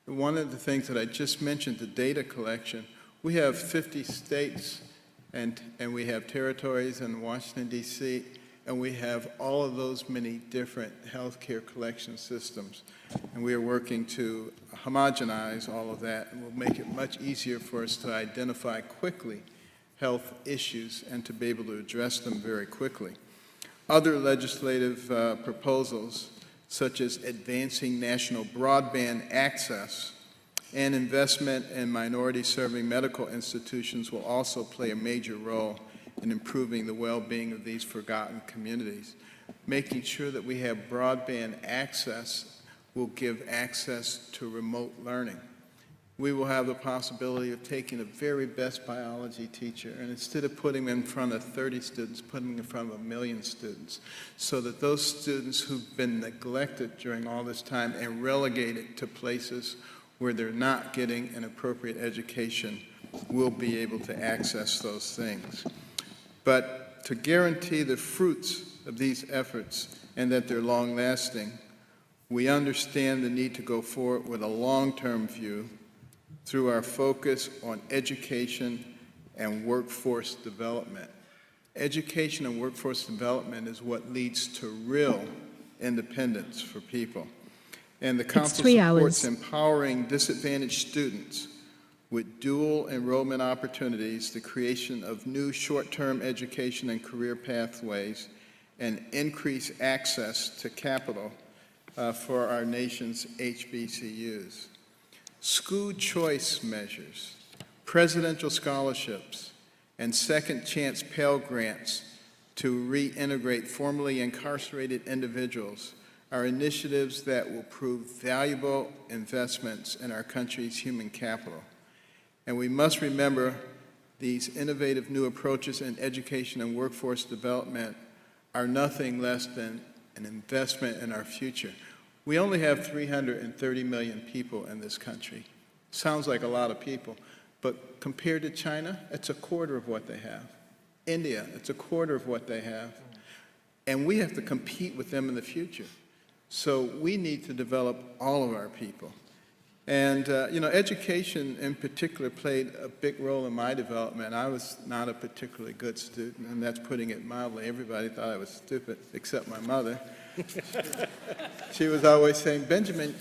one of the things that I just mentioned, the data collection, we have 50 states and we have territories in Washington, D.C., and we have all of those many different healthcare collection systems. And we are working to homogenize all of that, and will make it much easier for us to identify quickly health issues and to be able to address them very quickly. Other legislative proposals, such as advancing national broadband access and investment in minority-serving medical institutions, will also play a major role in improving the well-being of these forgotten communities. Making sure that we have broadband access will give access to remote learning. We will have the possibility of taking the very best biology teacher and instead of putting them in front of 30 students, putting them in front of 1 million students, so that those students who've been neglected during all this time and relegated to places where they're not getting an appropriate education will be able to access those things. But to guarantee the fruits of these efforts and that they're long-lasting, we understand the need to go forward with a long-term view through our focus on education and workforce development. Education and workforce development is what leads to real independence for people. And the Council supports empowering disadvantaged students with dual enrollment opportunities, the creation of new short-term education and career pathways, and increased access to capital for our nation's HBCUs. School choice measures, presidential scholarships, and second chance Pell Grants to reintegrate formerly incarcerated individuals are initiatives that will prove valuable investments in our country's human capital. And we must remember these innovative new approaches in education and workforce development are nothing less than an investment in our future. We only have 330 million people in this country. Sounds like a lot of people, but compared to China, it's a quarter of what they have. India, it's a quarter of what they have. And we have to compete with them in the future. So we need to develop all of our people. And, education in particular played a big role in my development. I was not a particularly good student, and that's putting it mildly. Everybody thought I was stupid, except my mother. She was always saying, Benjamin,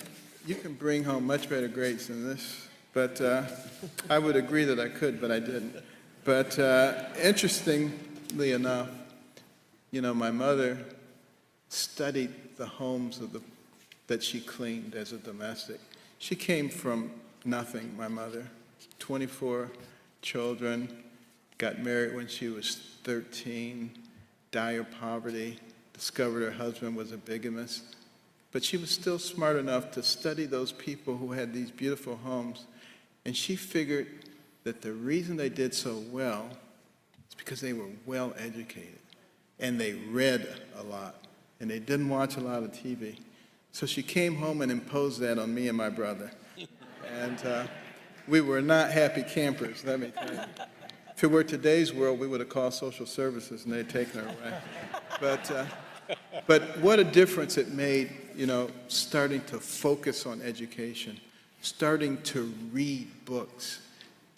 you can bring home much better grades than this. But I would agree that I could, but I didn't. But interestingly enough, my mother studied the homes that she cleaned as a domestic. She came from nothing, my mother, 24 children, got married when she was 13, dire poverty, discovered her husband was a bigamist. But she was still smart enough to study those people who had these beautiful homes, and she figured that the reason they did so well is because they were well educated, and they read a lot, and they didn't watch a lot of TV. So she came home and imposed that on me and my brother. And we were not happy campers, let me tell you. If it were today's world, we would have called social services and they'd taken her away. But what a difference it made, starting to focus on education, starting to read books,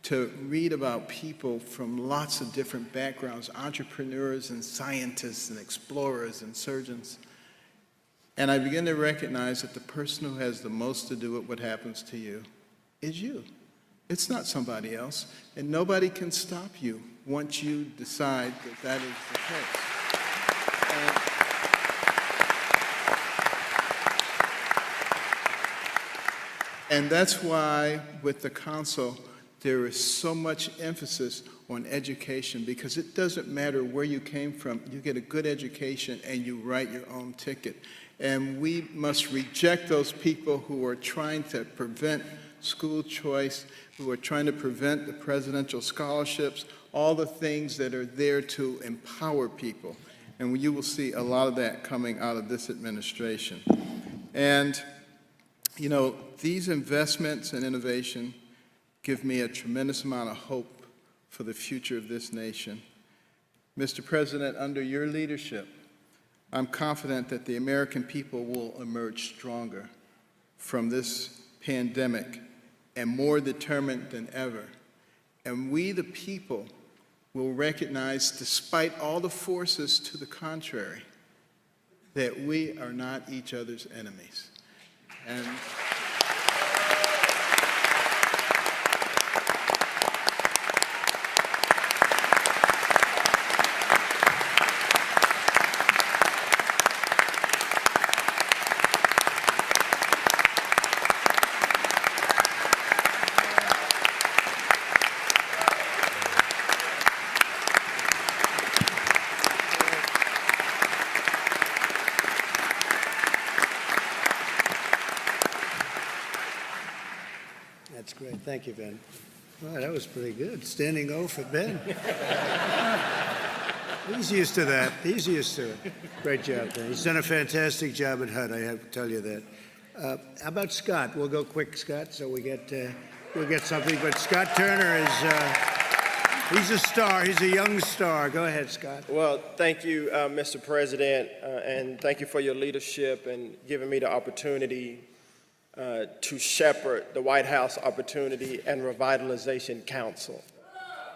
to read about people from lots of different backgrounds, entrepreneurs and scientists and explorers and surgeons. And I begin to recognize that the person who has the most to do with what happens to you is you. It's not somebody else. And nobody can stop you once you decide that that is the case. And that's why with the council, there is so much emphasis on education, because it doesn't matter where you came from. You get a good education and you write your own ticket. And we must reject those people who are trying to prevent school choice, who are trying to prevent the presidential scholarships, all the things that are there to empower people. And you will see a lot of that coming out of this administration. And, these investments in innovation give me a tremendous amount of hope for the future of this nation. Mr. President, under your leadership, I'm confident that the American people will emerge stronger from this pandemic and more determined than ever. And we, the people, will recognize, despite all the forces to the contrary, that we are not each other's enemies. And Thank you, Ben. Well, that was pretty good. Standing O for Ben. He's used to that. He's used to it. Great job, Ben. He's done a fantastic job at HUD, I have to tell you that. How about Scott? We'll go quick, Scott, so we'll get something. But Scott Turner is, he's a star. He's a young star. Go ahead, Scott. Well, thank you, Mr. President, and thank you for your leadership and giving me the opportunity to shepherd the White House Opportunity and Revitalization Council.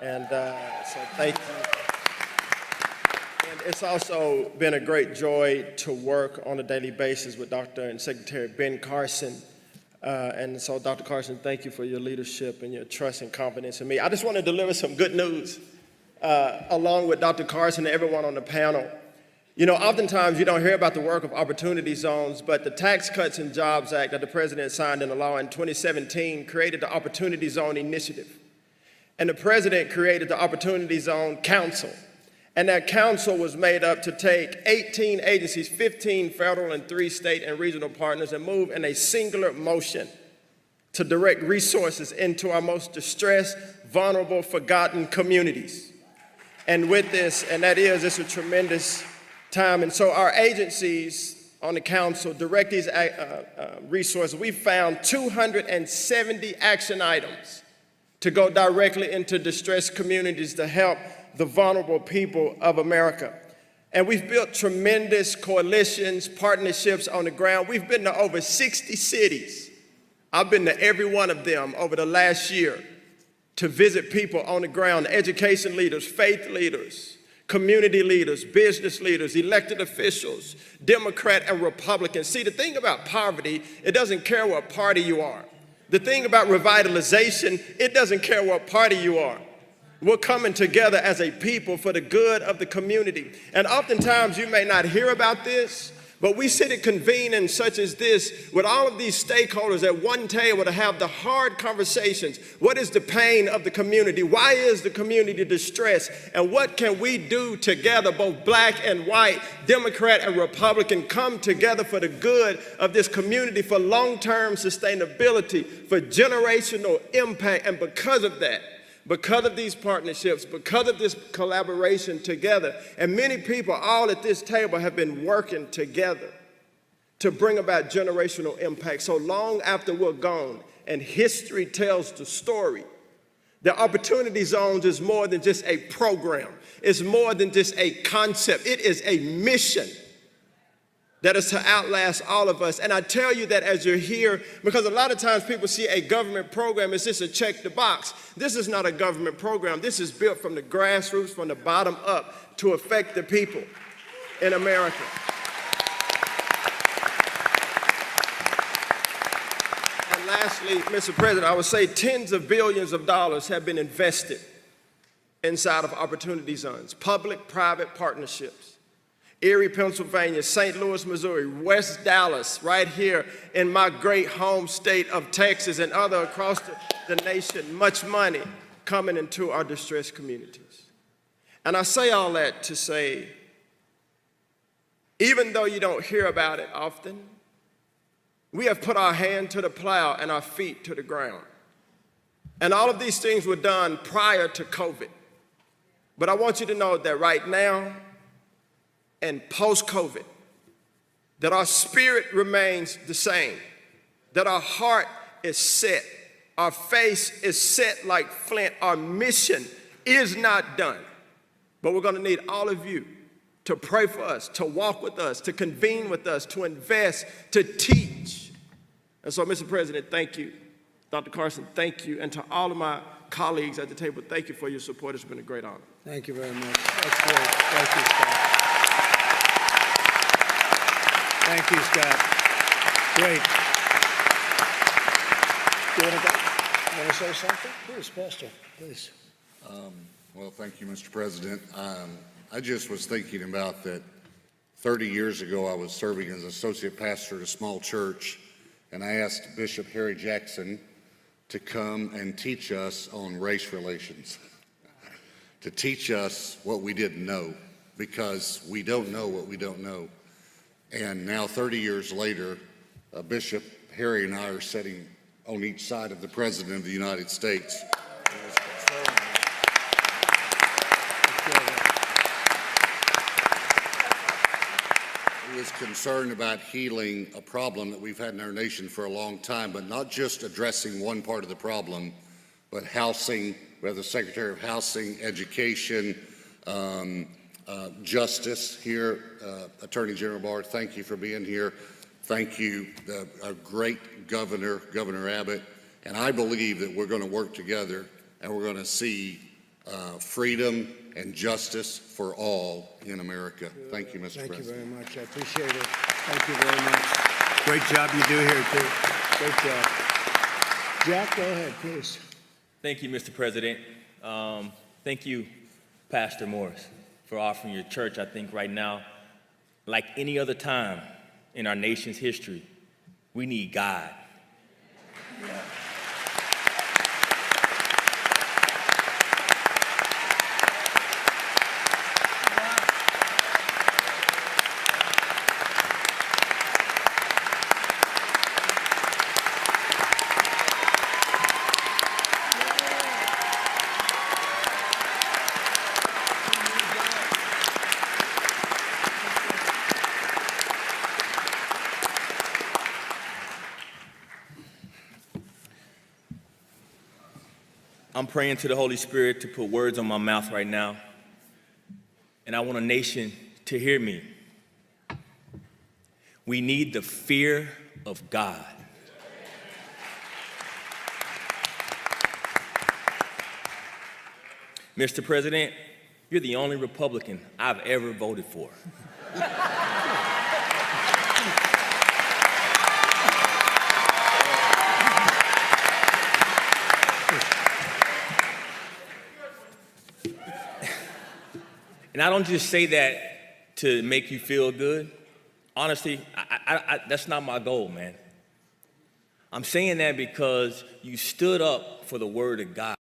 And so thank you. And it's also been a great joy to work on a daily basis with Dr. and Secretary Ben Carson. And so, Dr. Carson, thank you for your leadership and your trust and confidence in me. I just want to deliver some good news along with Dr. Carson and everyone on the panel. You know, oftentimes you don't hear about the work of opportunity zones, but the Tax Cuts and Jobs Act that the President signed into law in 2017 created the Opportunity Zone Initiative. And the President created the Opportunity Zone Council. And that council was made up to take 18 agencies, 15 federal and 3 state and regional partners, and move in a singular motion to direct resources into our most distressed, vulnerable, forgotten communities. And with this, and that is, it's a tremendous time. And so our agencies on the council direct these resources. We found 270 action items to go directly into distressed communities to help the vulnerable people of America. And we've built tremendous coalitions, partnerships on the ground. We've been to over 60 cities. I've been to every one of them over the last year to visit people on the ground, education leaders, faith leaders, community leaders, business leaders, elected officials, Democrat and Republican. See, the thing about poverty, it doesn't care what party you are. The thing about revitalization, it doesn't care what party you are. We're coming together as a people for the good of the community. And oftentimes you may not hear about this, but we sit at convening such as this with all of these stakeholders at one table to have the hard conversations. What is the pain of the community? Why is the community distressed? And what can we do together, both black and white, Democrat and Republican, come together for the good of this community, for long-term sustainability, for generational impact. And because of that, because of these partnerships, because of this collaboration together, and many people all at this table have been working together to bring about generational impact. So long after we're gone and history tells the story, the Opportunity Zones is more than just a program. It's more than just a concept. It is a mission that is to outlast all of us. And I tell you that as you're here, because a lot of times people see a government program as just a check the box. This is not a government program. This is built from the grassroots, from the bottom up, to affect the people in America. And lastly, Mr. President, I would say tens of billions of dollars have been invested inside of Opportunity Zones, public-private partnerships. Erie, Pennsylvania, St. Louis, Missouri, West Dallas, right here in my great home state of Texas, and other across the nation, much money coming into our distressed communities. And I say all that to say, even though you don't hear about it often, we have put our hand to the plow and our feet to the ground. And all of these things were done prior to COVID. But I want you to know that right now, and post-COVID, that our spirit remains the same, that our heart is set, our face is set like flint, our mission is not done. But we're gonna need all of you to pray for us, to walk with us, to convene with us, to invest, to teach. And so, Mr. President, thank you. Dr. Carson, thank you. And to all of my colleagues at the table, thank you for your support. It's been a great honor. Thank you very much. That's great. Thank you, Scott. Thank you, Scott. Great. Do you want to say something? Please, Pastor, please. Well, thank you, Mr. President. I just was thinking about that 30 years ago, I was serving as associate pastor at a small church, and I asked Bishop Harry Jackson to come and teach us on race relations, to teach us what we didn't know, because we don't know what we don't know. And now 30 years later, Bishop Harry and I are setting on each side of the President of the United States. He is concerned about healing a problem that we've had in our nation for a long time, but not just addressing one part of the problem, but housing. We have the Secretary of Housing, Education, Justice here. Attorney General Barr, thank you for being here. Thank you, our great governor, Governor Abbott. And I believe that we're going to work together and we're going to see freedom and justice for all in America. Thank you, Mr. President. Thank you very much. I appreciate it. Thank you very much. Great job you do here, too. Great job. Jack, go ahead, please. Thank you, Mr. President. Thank you, Pastor Morris, for offering your church. I think right now, like any other time in our nation's history, we need God. Yeah. I'm praying to the Holy Spirit to put words on my mouth right now, and I want a nation to hear me. We need the fear of God. Mr. President, you're the only Republican I've ever voted for. And I don't just say that to make you feel good. Honestly, that's not my goal, man. I'm saying that because you stood up for the word of God.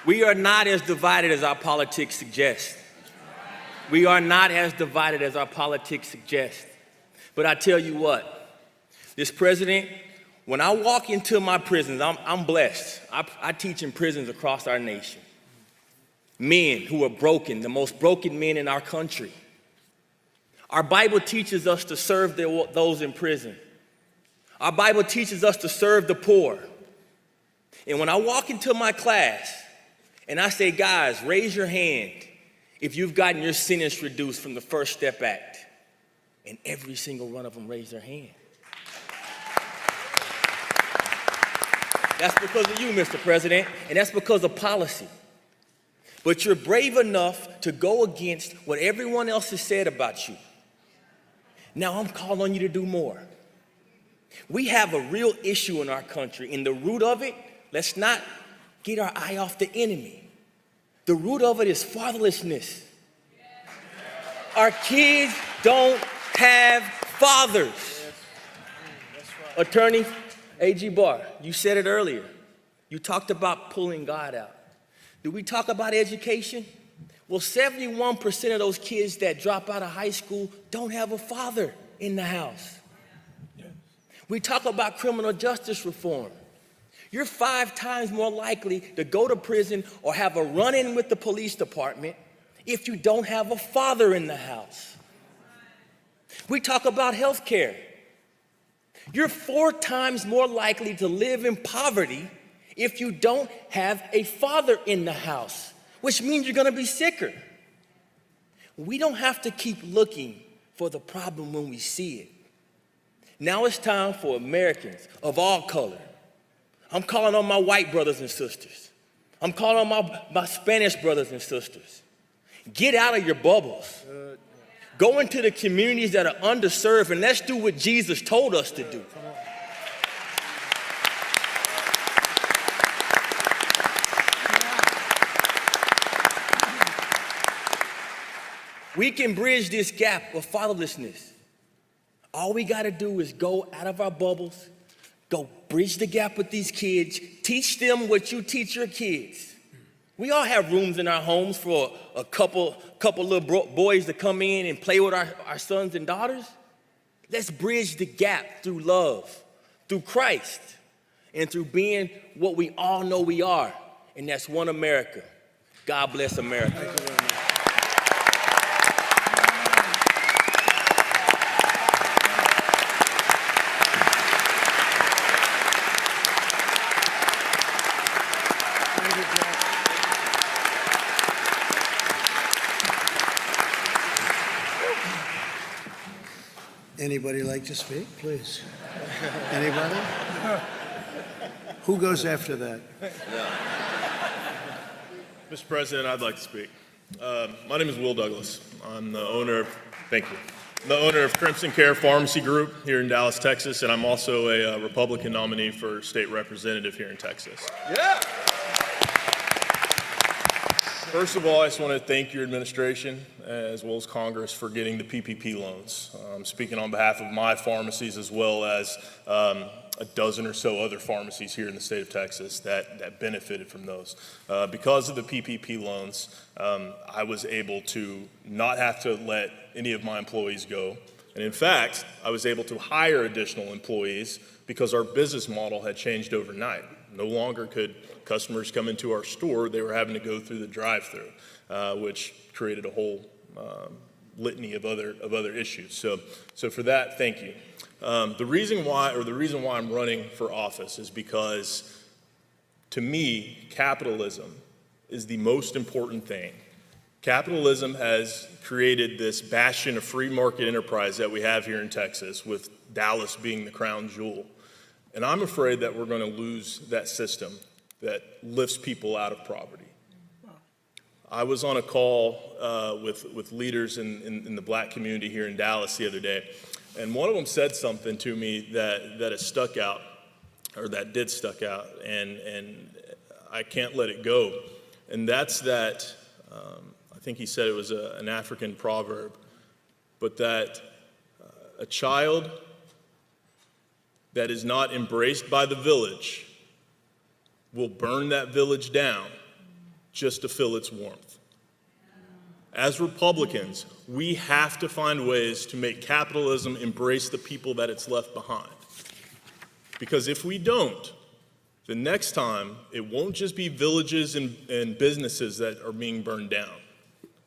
We are not as divided as our politics suggest. We are not as divided as our politics suggest. But I tell you what, this president, when I walk into my prisons, I'm blessed. I teach in prisons across our nation. Men who are broken, the most broken men in our country. Our Bible teaches us to serve those in prison. Our Bible teaches us to serve the poor. And when I walk into my class and I say, guys, raise your hand if you've gotten your sentence reduced from the First Step Act, and every single one of them raise their hand. That's because of you, Mr. President, and that's because of policy. But you're brave enough to go against what everyone else has said about you. Now I'm calling on you to do more. We have a real issue in our country, and the root of it, let's not get our eye off the enemy. The root of it is fatherlessness. Our kids don't have fathers. Attorney A.G. Barr, you said it earlier. You talked about pulling God out. Do we talk about education? Well, 71% of those kids that drop out of high school don't have a father in the house. We talk about criminal justice reform. You're 5 times more likely to go to prison or have a run-in with the police department if you don't have a father in the house. We talk about health care. You're 4 times more likely to live in poverty if you don't have a father in the house, which means you're gonna be sicker. We don't have to keep looking for the problem when we see it. Now it's time for Americans of all color. I'm calling on my white brothers and sisters. I'm calling on my Spanish brothers and sisters. Get out of your bubbles. Go into the communities that are underserved, and let's do what Jesus told us to do. We can bridge this gap of fatherlessness. All we got to do is go out of our bubbles, go bridge the gap with these kids, teach them what you teach your kids. We all have rooms in our homes for a couple little boys to come in and play with our sons and daughters. Let's bridge the gap through love, through Christ, and through being what we all know we are, and that's one America. God bless America. Thank you very much. Anybody like to speak, please? Anybody? Who goes after that? Mr. President, I'd like to speak. My name is Will Douglas. I'm the owner of, thank you, the owner of Crimson Care Pharmacy Group here in Dallas, Texas, and I'm also a Republican nominee for state representative here in Texas. Yeah. First of all, I just want to thank your administration as well as Congress for getting the PPP loans. I'm speaking on behalf of my pharmacies as well as a dozen or so other pharmacies here in the state of Texas that benefited from those. Because of the PPP loans, I was able to not have to let any of my employees go. And in fact, I was able to hire additional employees because our business model had changed overnight. No longer could customers come into our store, they were having to go through the drive-through, which created a whole litany of other issues. So for that, thank you. The reason why I'm running for office is because, to me, capitalism is the most important thing. Capitalism has created this bastion of free market enterprise that we have here in Texas, with Dallas being the crown jewel. And I'm afraid that we're going to lose that system that lifts people out of poverty. I was on a call with leaders in the black community here in Dallas the other day, and one of them said something to me that has stuck out, or that did stuck out, and I can't let it go. And that's that, I think he said it was an African proverb, but that a child that is not embraced by the village will burn that village down just to fill its warmth. As Republicans, we have to find ways to make capitalism embrace the people that it's left behind. Because if we don't, the next time, it won't just be villages and businesses that are being burned down.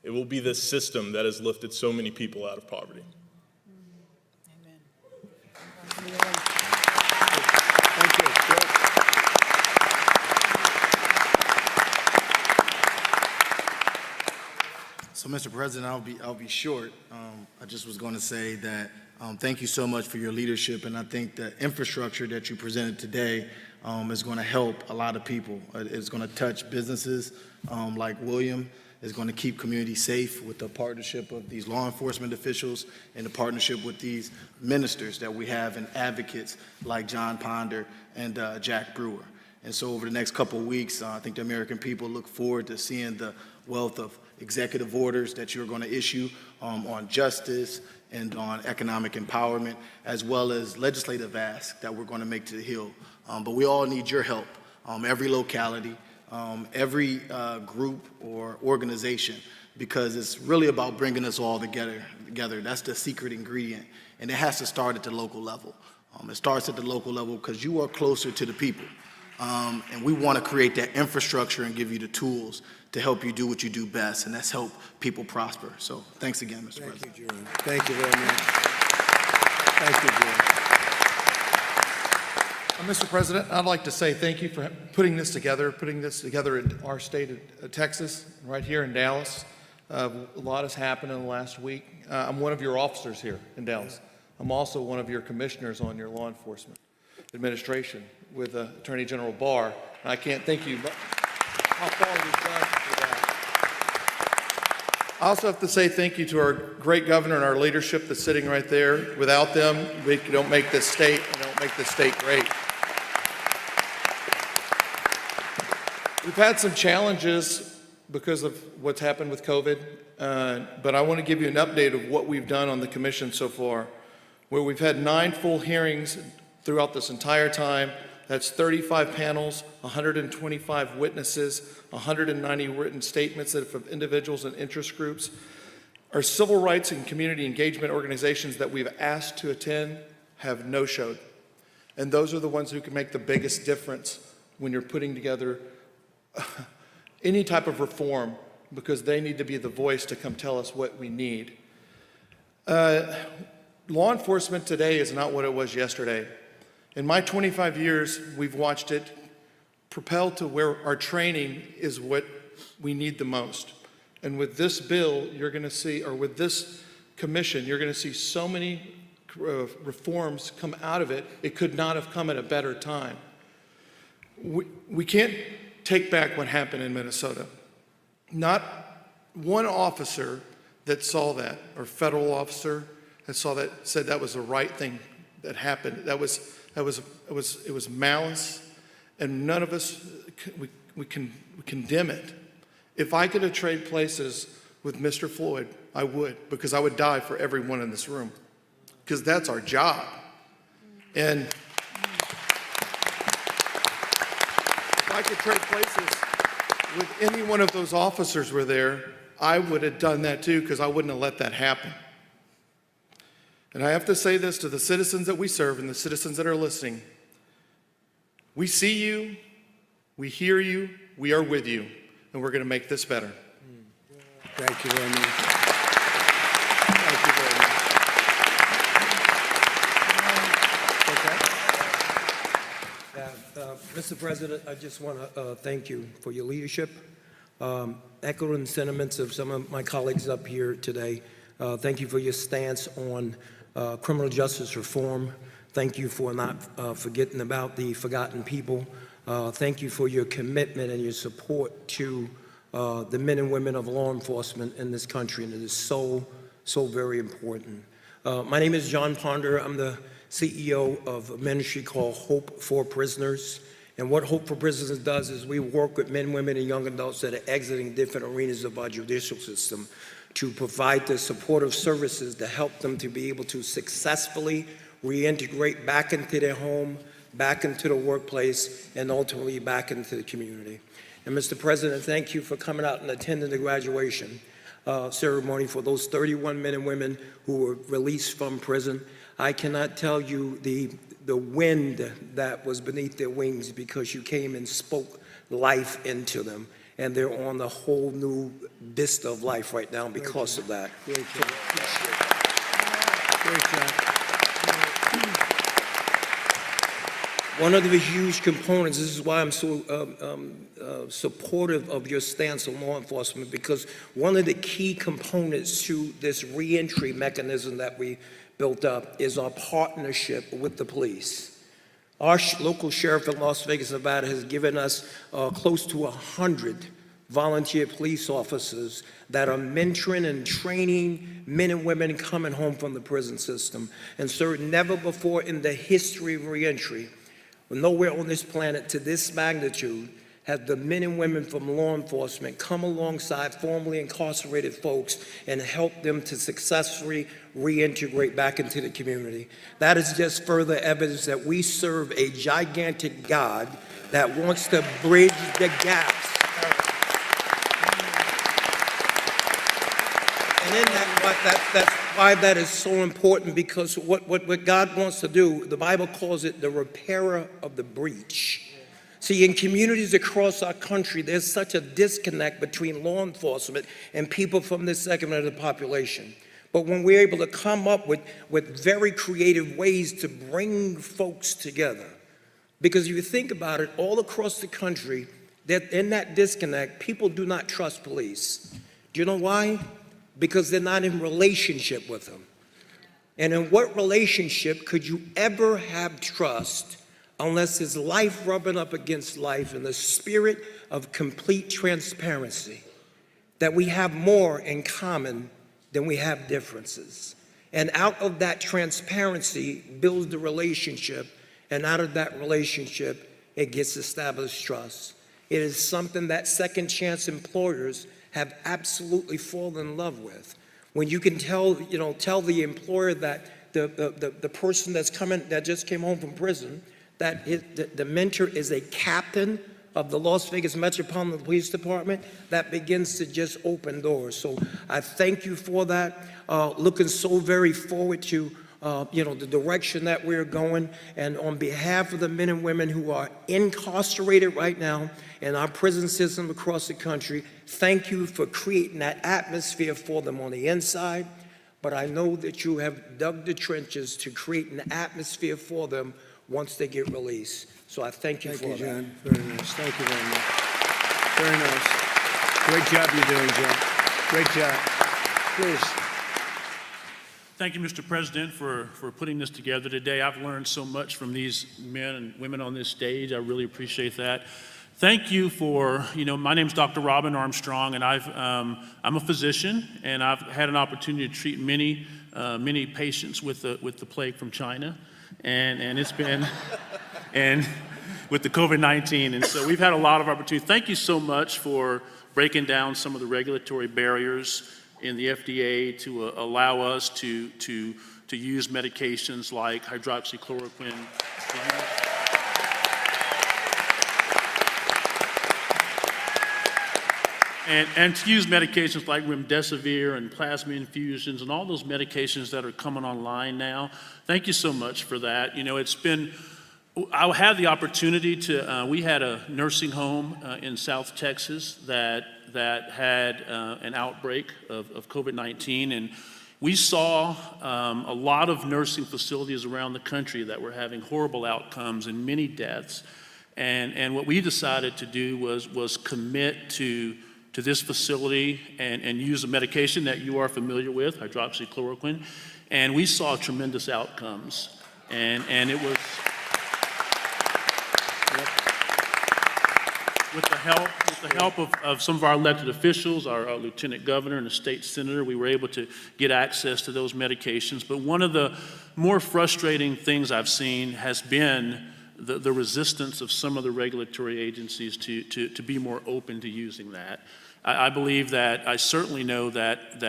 It will be this system that has lifted so many people out of poverty. So, Mr. President, I'll be short. I just was going to say that thank you so much for your leadership, and I think the infrastructure that you presented today is going to help a lot of people. It's going to touch businesses like William. It's going to keep communities safe with the partnership of these law enforcement officials and the partnership with these ministers that we have and advocates like John Ponder and Jack Brewer. And so over the next couple of weeks, I think the American people look forward to seeing the wealth of executive orders that you're going to issue on justice and on economic empowerment, as well as legislative asks that we're going to make to the Hill. But we all need your help, every locality, every group or organization, because it's really about bringing us all together. That's the secret ingredient, and it has to start at the local level. It starts at the local level because you are closer to the people, and we want to create that infrastructure and give you the tools to help you do what you do best, and that's help people prosper. So thanks again, Mr. President. Thank you, Jerome. Thank you very much. Thank you, Jerome. Mr. President, I'd like to say thank you for putting this together in our state of Texas, right here in Dallas. A lot has happened in the last week. I'm one of your officers here in Dallas. I'm also one of your commissioners on your law enforcement administration with Attorney General Barr. And I can't thank you how far we've done for that. I also have to say thank you to our great governor and our leadership that's sitting right there. Without them, we don't make this state, we don't make this state great. We've had some challenges because of what's happened with COVID, but I want to give you an update of what we've done on the commission so far, where we've had 9 full hearings throughout this entire time. That's 35 panels, 125 witnesses, 190 written statements from individuals and interest groups. Our civil rights and community engagement organizations that we've asked to attend have no-showed. And those are the ones who can make the biggest difference when you're putting together any type of reform, because they need to be the voice to come tell us what we need. Law enforcement today is not what it was yesterday. In my 25 years, we've watched it propel to where our training is what we need the most. And with this bill, you're going to see, or with this commission, you're going to see so many reforms come out of it. It could not have come at a better time. We can't take back what happened in Minnesota. Not one officer that saw that, or federal officer that saw that, said that was the right thing that happened. It was malice, and none of us we condemn it. If I could have traded places with Mr. Floyd, I would, because I would die for everyone in this room, because that's our job. And if I could trade places with any one of those officers were there, I would have done that too, because I wouldn't have let that happen. And I have to say this to the citizens that we serve and the citizens that are listening. We see you, we hear you, we are with you, and we're going to make this better. Thank you very much. Thank you very much. Mr. President, I just want to thank you for your leadership. Echoing sentiments of some of my colleagues up here today, thank you for your stance on criminal justice reform. Thank you for not forgetting about the forgotten people. Thank you for your commitment and your support to the men and women of law enforcement in this country, and it is so very important. My name is John Ponder. I'm the CEO of a ministry called Hope for Prisoners. And what Hope for Prisoners does is we work with men, women, and young adults that are exiting different arenas of our judicial system to provide the supportive services to help them to be able to successfully reintegrate back into their home, back into the workplace, and ultimately back into the community. And Mr. President, thank you for coming out and attending the graduation ceremony for those 31 men and women who were released from prison. I cannot tell you the wind that was beneath their wings, because you came and spoke life into them. And they're on a whole new vista of life right now because of that. Great job. Great job. One of the huge components, this is why I'm so supportive of your stance on law enforcement, because one of the key components to this reentry mechanism that we built up is our partnership with the police. Our local sheriff in Las Vegas, Nevada has given us close to 100 volunteer police officers that are mentoring and training men and women coming home from the prison system. And sir, never before in the history of reentry Nowhere on this planet to this magnitude have the men and women from law enforcement come alongside formerly incarcerated folks and help them to successfully reintegrate back into the community. That is just further evidence that we serve a gigantic God that wants to bridge the gaps. And in that's why that is so important, because what God wants to do, the Bible calls it the repairer of the breach. See, in communities across our country, there's such a disconnect between law enforcement and people from this segment of the population. But when we're able to come up with very creative ways to bring folks together, because if you think about it, all across the country, that in that disconnect, people do not trust police. Do you know why? Because they're not in relationship with them. And in what relationship could you ever have trust unless it's life rubbing up against life in the spirit of complete transparency, that we have more in common than we have differences. And out of that transparency builds the relationship, and out of that relationship, it gets established trust. It is something that second chance employers have absolutely fallen in love with. When you can tell the employer that the person that just came home from prison, that the mentor is a captain of the Las Vegas Metropolitan Police Department, that begins to just open doors. So I thank you for that. Looking so very forward to the direction that we're going. And on behalf of the men and women who are incarcerated right now in our prison system across the country, thank you for creating that atmosphere for them on the inside. But I know that you have dug the trenches to create an atmosphere for them once they get released. So I thank you for that. Thank you, John. Very nice. Thank you very much. Very nice. Great job you're doing, John. Great job. Please. Thank you, Mr. President, for putting this together today. I've learned so much from these men and women on this stage. I really appreciate that. Thank you for, my name's Dr. Robin Armstrong, and I'm a physician, and I've had an opportunity to treat many patients with the plague from China, and it's been, and with the COVID-19, and so we've had a lot of opportunity. Thank you so much for breaking down some of the regulatory barriers in the FDA to allow us to use medications like hydroxychloroquine. And to use medications like remdesivir and plasma infusions and all those medications that are coming online now. Thank you so much for that. It's been, I had the opportunity to, we had a nursing home in South Texas that had an outbreak of COVID-19, and we saw a lot of nursing facilities around the country that were having horrible outcomes and many deaths. And what we decided to do was commit to this facility and use a medication that you are familiar with, hydroxychloroquine, and we saw tremendous outcomes. And it was with the help of some of our elected officials, our lieutenant governor and the state senator, we were able to get access to those medications. But one of the more frustrating things I've seen has been the resistance of some of the regulatory agencies to be more open to using that. I believe that, I certainly know that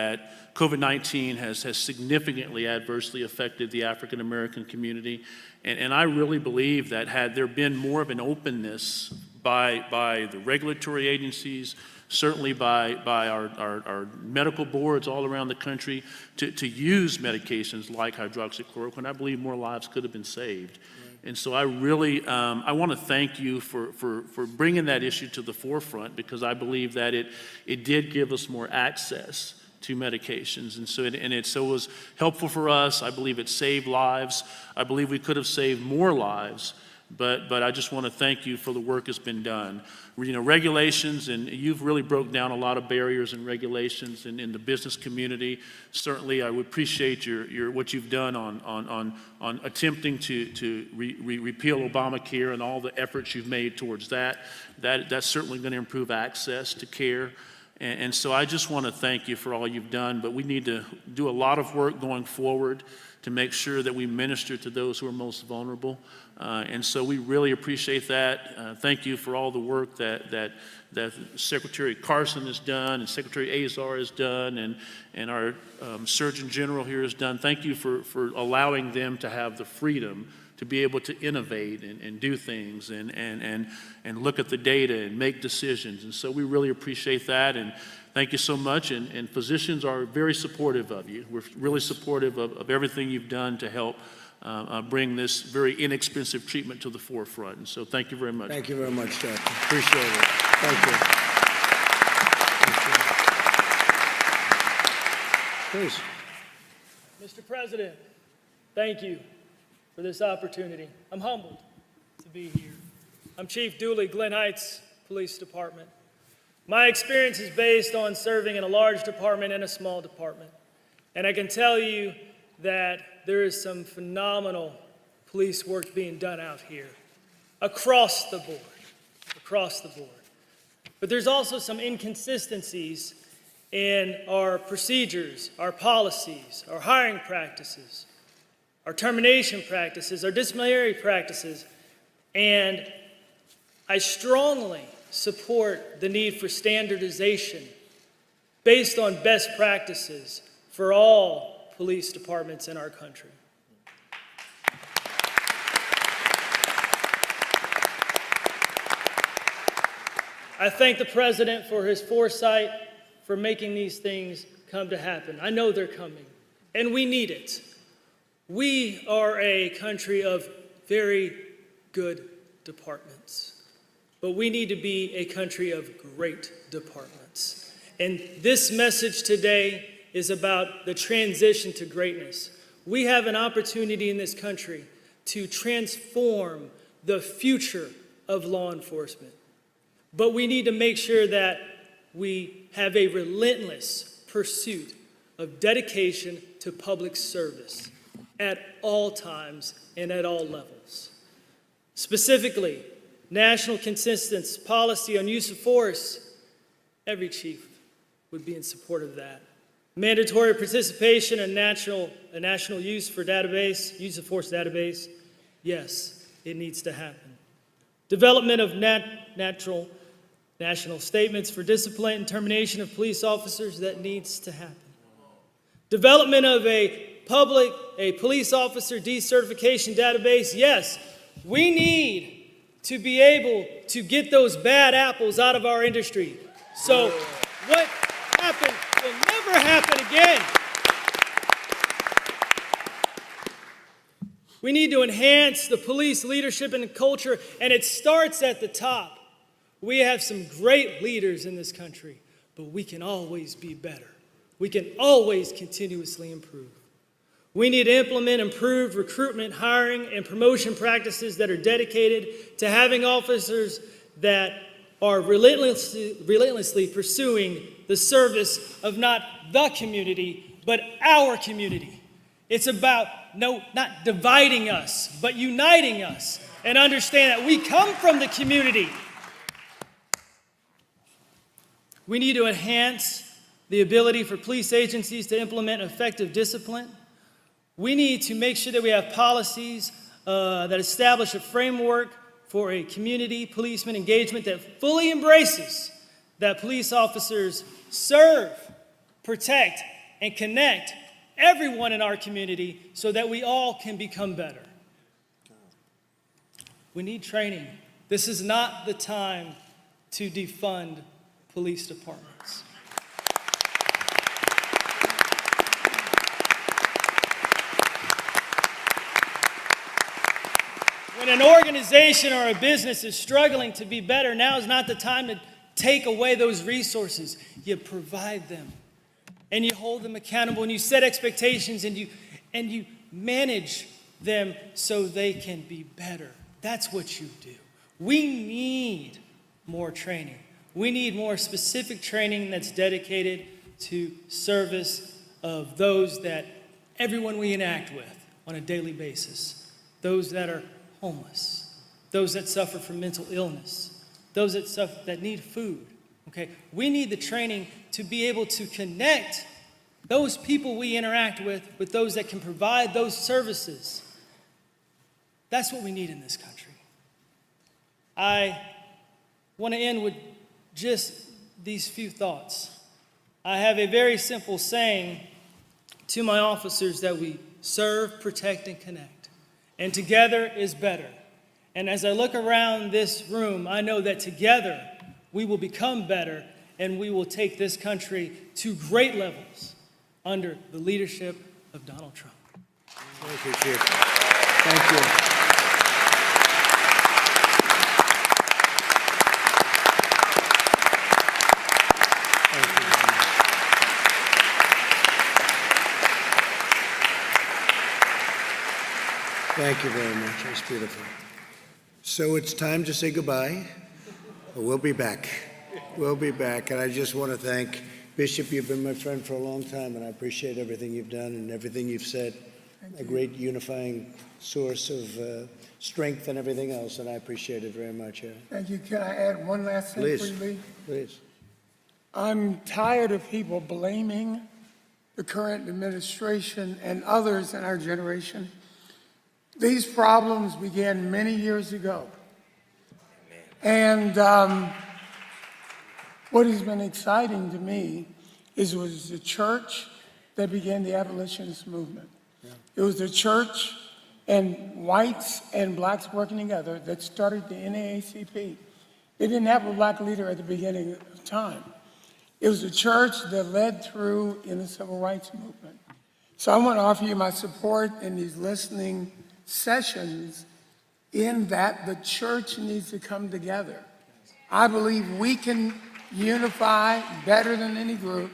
COVID-19 has significantly adversely affected the African American community. And I really believe that had there been more of an openness by the regulatory agencies, certainly by our medical boards all around the country to use medications like hydroxychloroquine, I believe more lives could have been saved. And so I really, I want to thank you for bringing that issue to the forefront, because I believe that it did give us more access to medications. And so it was helpful for us. I believe it saved lives. I believe we could have saved more lives. But I just want to thank you for the work that's been done. Regulations, and you've really broke down a lot of barriers and regulations in the business community. Certainly, I would appreciate your what you've done on attempting to repeal Obamacare and all the efforts you've made towards that. That's certainly going to improve access to care. And so I just want to thank you for all you've done, but we need to do a lot of work going forward to make sure that we minister to those who are most vulnerable. And so we really appreciate that. Thank you for all the work that Secretary Carson has done and Secretary Azar has done and our Surgeon General here has done. Thank you for allowing them to have the freedom to be able to innovate and do things and look at the data and make decisions. And so we really appreciate that, and thank you so much. And physicians are very supportive of you. We're really supportive of everything you've done to help bring this very inexpensive treatment to the forefront. And so thank you very much. Thank you very much, Doctor. Appreciate it. Thank you. Please. Mr. President, thank you for this opportunity. I'm humbled to be here. I'm Chief Dooley, Glen Heights Police Department. My experience is based on serving in a large department and a small department. And I can tell you that there is some phenomenal police work being done out here, across the board. But there's also some inconsistencies in our procedures, our policies, our hiring practices, our termination practices, our disciplinary practices, and I strongly support the need for standardization based on best practices for all police departments in our country. I thank the President for his foresight for making these things come to happen. I know they're coming, and we need it. We are a country of very good departments, but we need to be a country of great departments. And this message today is about the transition to greatness. We have an opportunity in this country to transform the future of law enforcement. But we need to make sure that we have a relentless pursuit of dedication to public service at all times and at all levels. Specifically, national consensus policy on use of force, every chief would be in support of that. Mandatory participation in a national use of force database, yes, it needs to happen. Development of national statements for discipline and termination of police officers, that needs to happen. Development of a police officer decertification database, yes, we need to be able to get those bad apples out of our industry. So what happened will never happen again. We need to enhance the police leadership and culture, and it starts at the top. We have some great leaders in this country, but we can always be better. We can always continuously improve. We need to implement improved recruitment, hiring, and promotion practices that are dedicated to having officers that are relentlessly pursuing the service of not the community, but our community. It's about not dividing us, but uniting us, and understand that we come from the community. We need to enhance the ability for police agencies to implement effective discipline. We need to make sure that we have policies that establish a framework for a community policeman engagement that fully embraces that police officers serve, protect, and connect everyone in our community so that we all can become better. We need training. This is not the time to defund police departments. When an organization or a business is struggling to be better, now is not the time to take away those resources. You provide them, and you hold them accountable, and you set expectations, and you manage them so they can be better. That's what you do. We need more training. We need more specific training that's dedicated to service of those that everyone we interact with on a daily basis. Those that are homeless, those that suffer from mental illness, those that need food, Okay, we need the training to be able to connect those people we interact with those that can provide those services. That's what we need in this country. I want to end with just these few thoughts. I have a very simple saying to my officers that we serve, protect, and connect. And together is better. And as I look around this room, I know that together we will become better and we will take this country to great levels under the leadership of Donald Trump. Thank you, Chief. Thank you. Thank you very much. That's beautiful. So it's time to say goodbye. We'll be back. We'll be back. And I just want to thank Bishop. You've been my friend for a long time, and I appreciate everything you've done and everything you've said. A great unifying source of strength and everything else, and I appreciate it very much. Thank you. Can I add one last thing Please. before you leave? Please. I'm tired of people blaming the current administration and others in our generation. These problems began many years ago. And what has been exciting to me is it was the church that began the abolitionist movement. Yeah. It was the church and whites and blacks working together that started the NAACP. They didn't have a black leader at the beginning of time. It was the church that led through in the civil rights movement. So I want to offer you my support in these listening sessions in that the church needs to come together. I believe we can unify better than any group.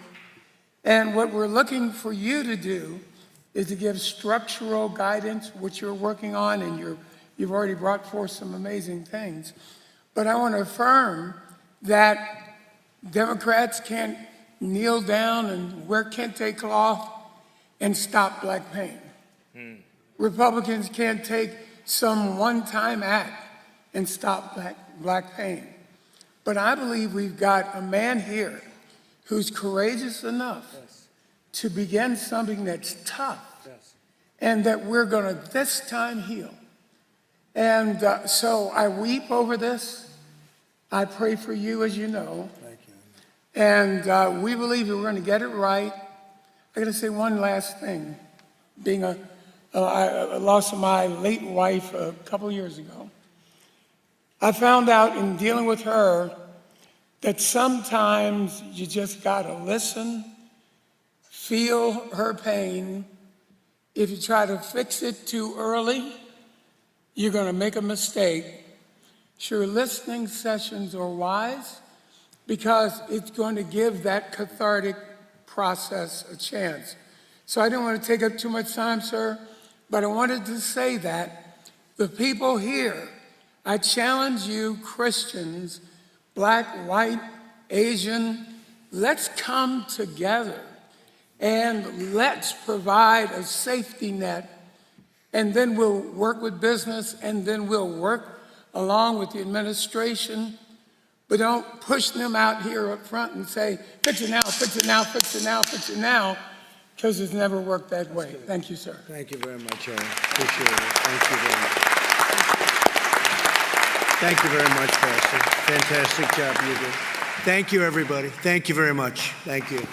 And what we're looking for you to do is to give structural guidance, which you're working on, and you've already brought forth some amazing things. But I want to affirm that Democrats can't kneel down and wear kente cloth and stop black pain. Republicans can't take some one-time act and stop black pain. But I believe we've got a man here who's courageous enough to begin something that's tough and that we're going to this time heal. And so I weep over this. I pray for you, as you know. Thank you. And we believe that we're going to get it right. I got to say one last thing. I lost my late wife a couple years ago. I found out in dealing with her that sometimes you just gotta listen, feel her pain. If you try to fix it too early, you're gonna make a mistake. Sure, listening sessions are wise because it's going to give that cathartic process a chance. So I didn't want to take up too much time, sir, but I wanted to say that the people here, I challenge you, Christians, black, white, Asian, let's come together and let's provide a safety net, and then we'll work with business, and then we'll work along with the administration, but don't push them out here up front and say, fix it now, fix it now, fix it now, fix it now, because it's never worked that way. Thank you, sir. Thank you very much, Aaron. Appreciate it. Thank you very much. Thank you very much, Pastor. Fantastic job you did. Thank you, everybody. Thank you very much. Thank you.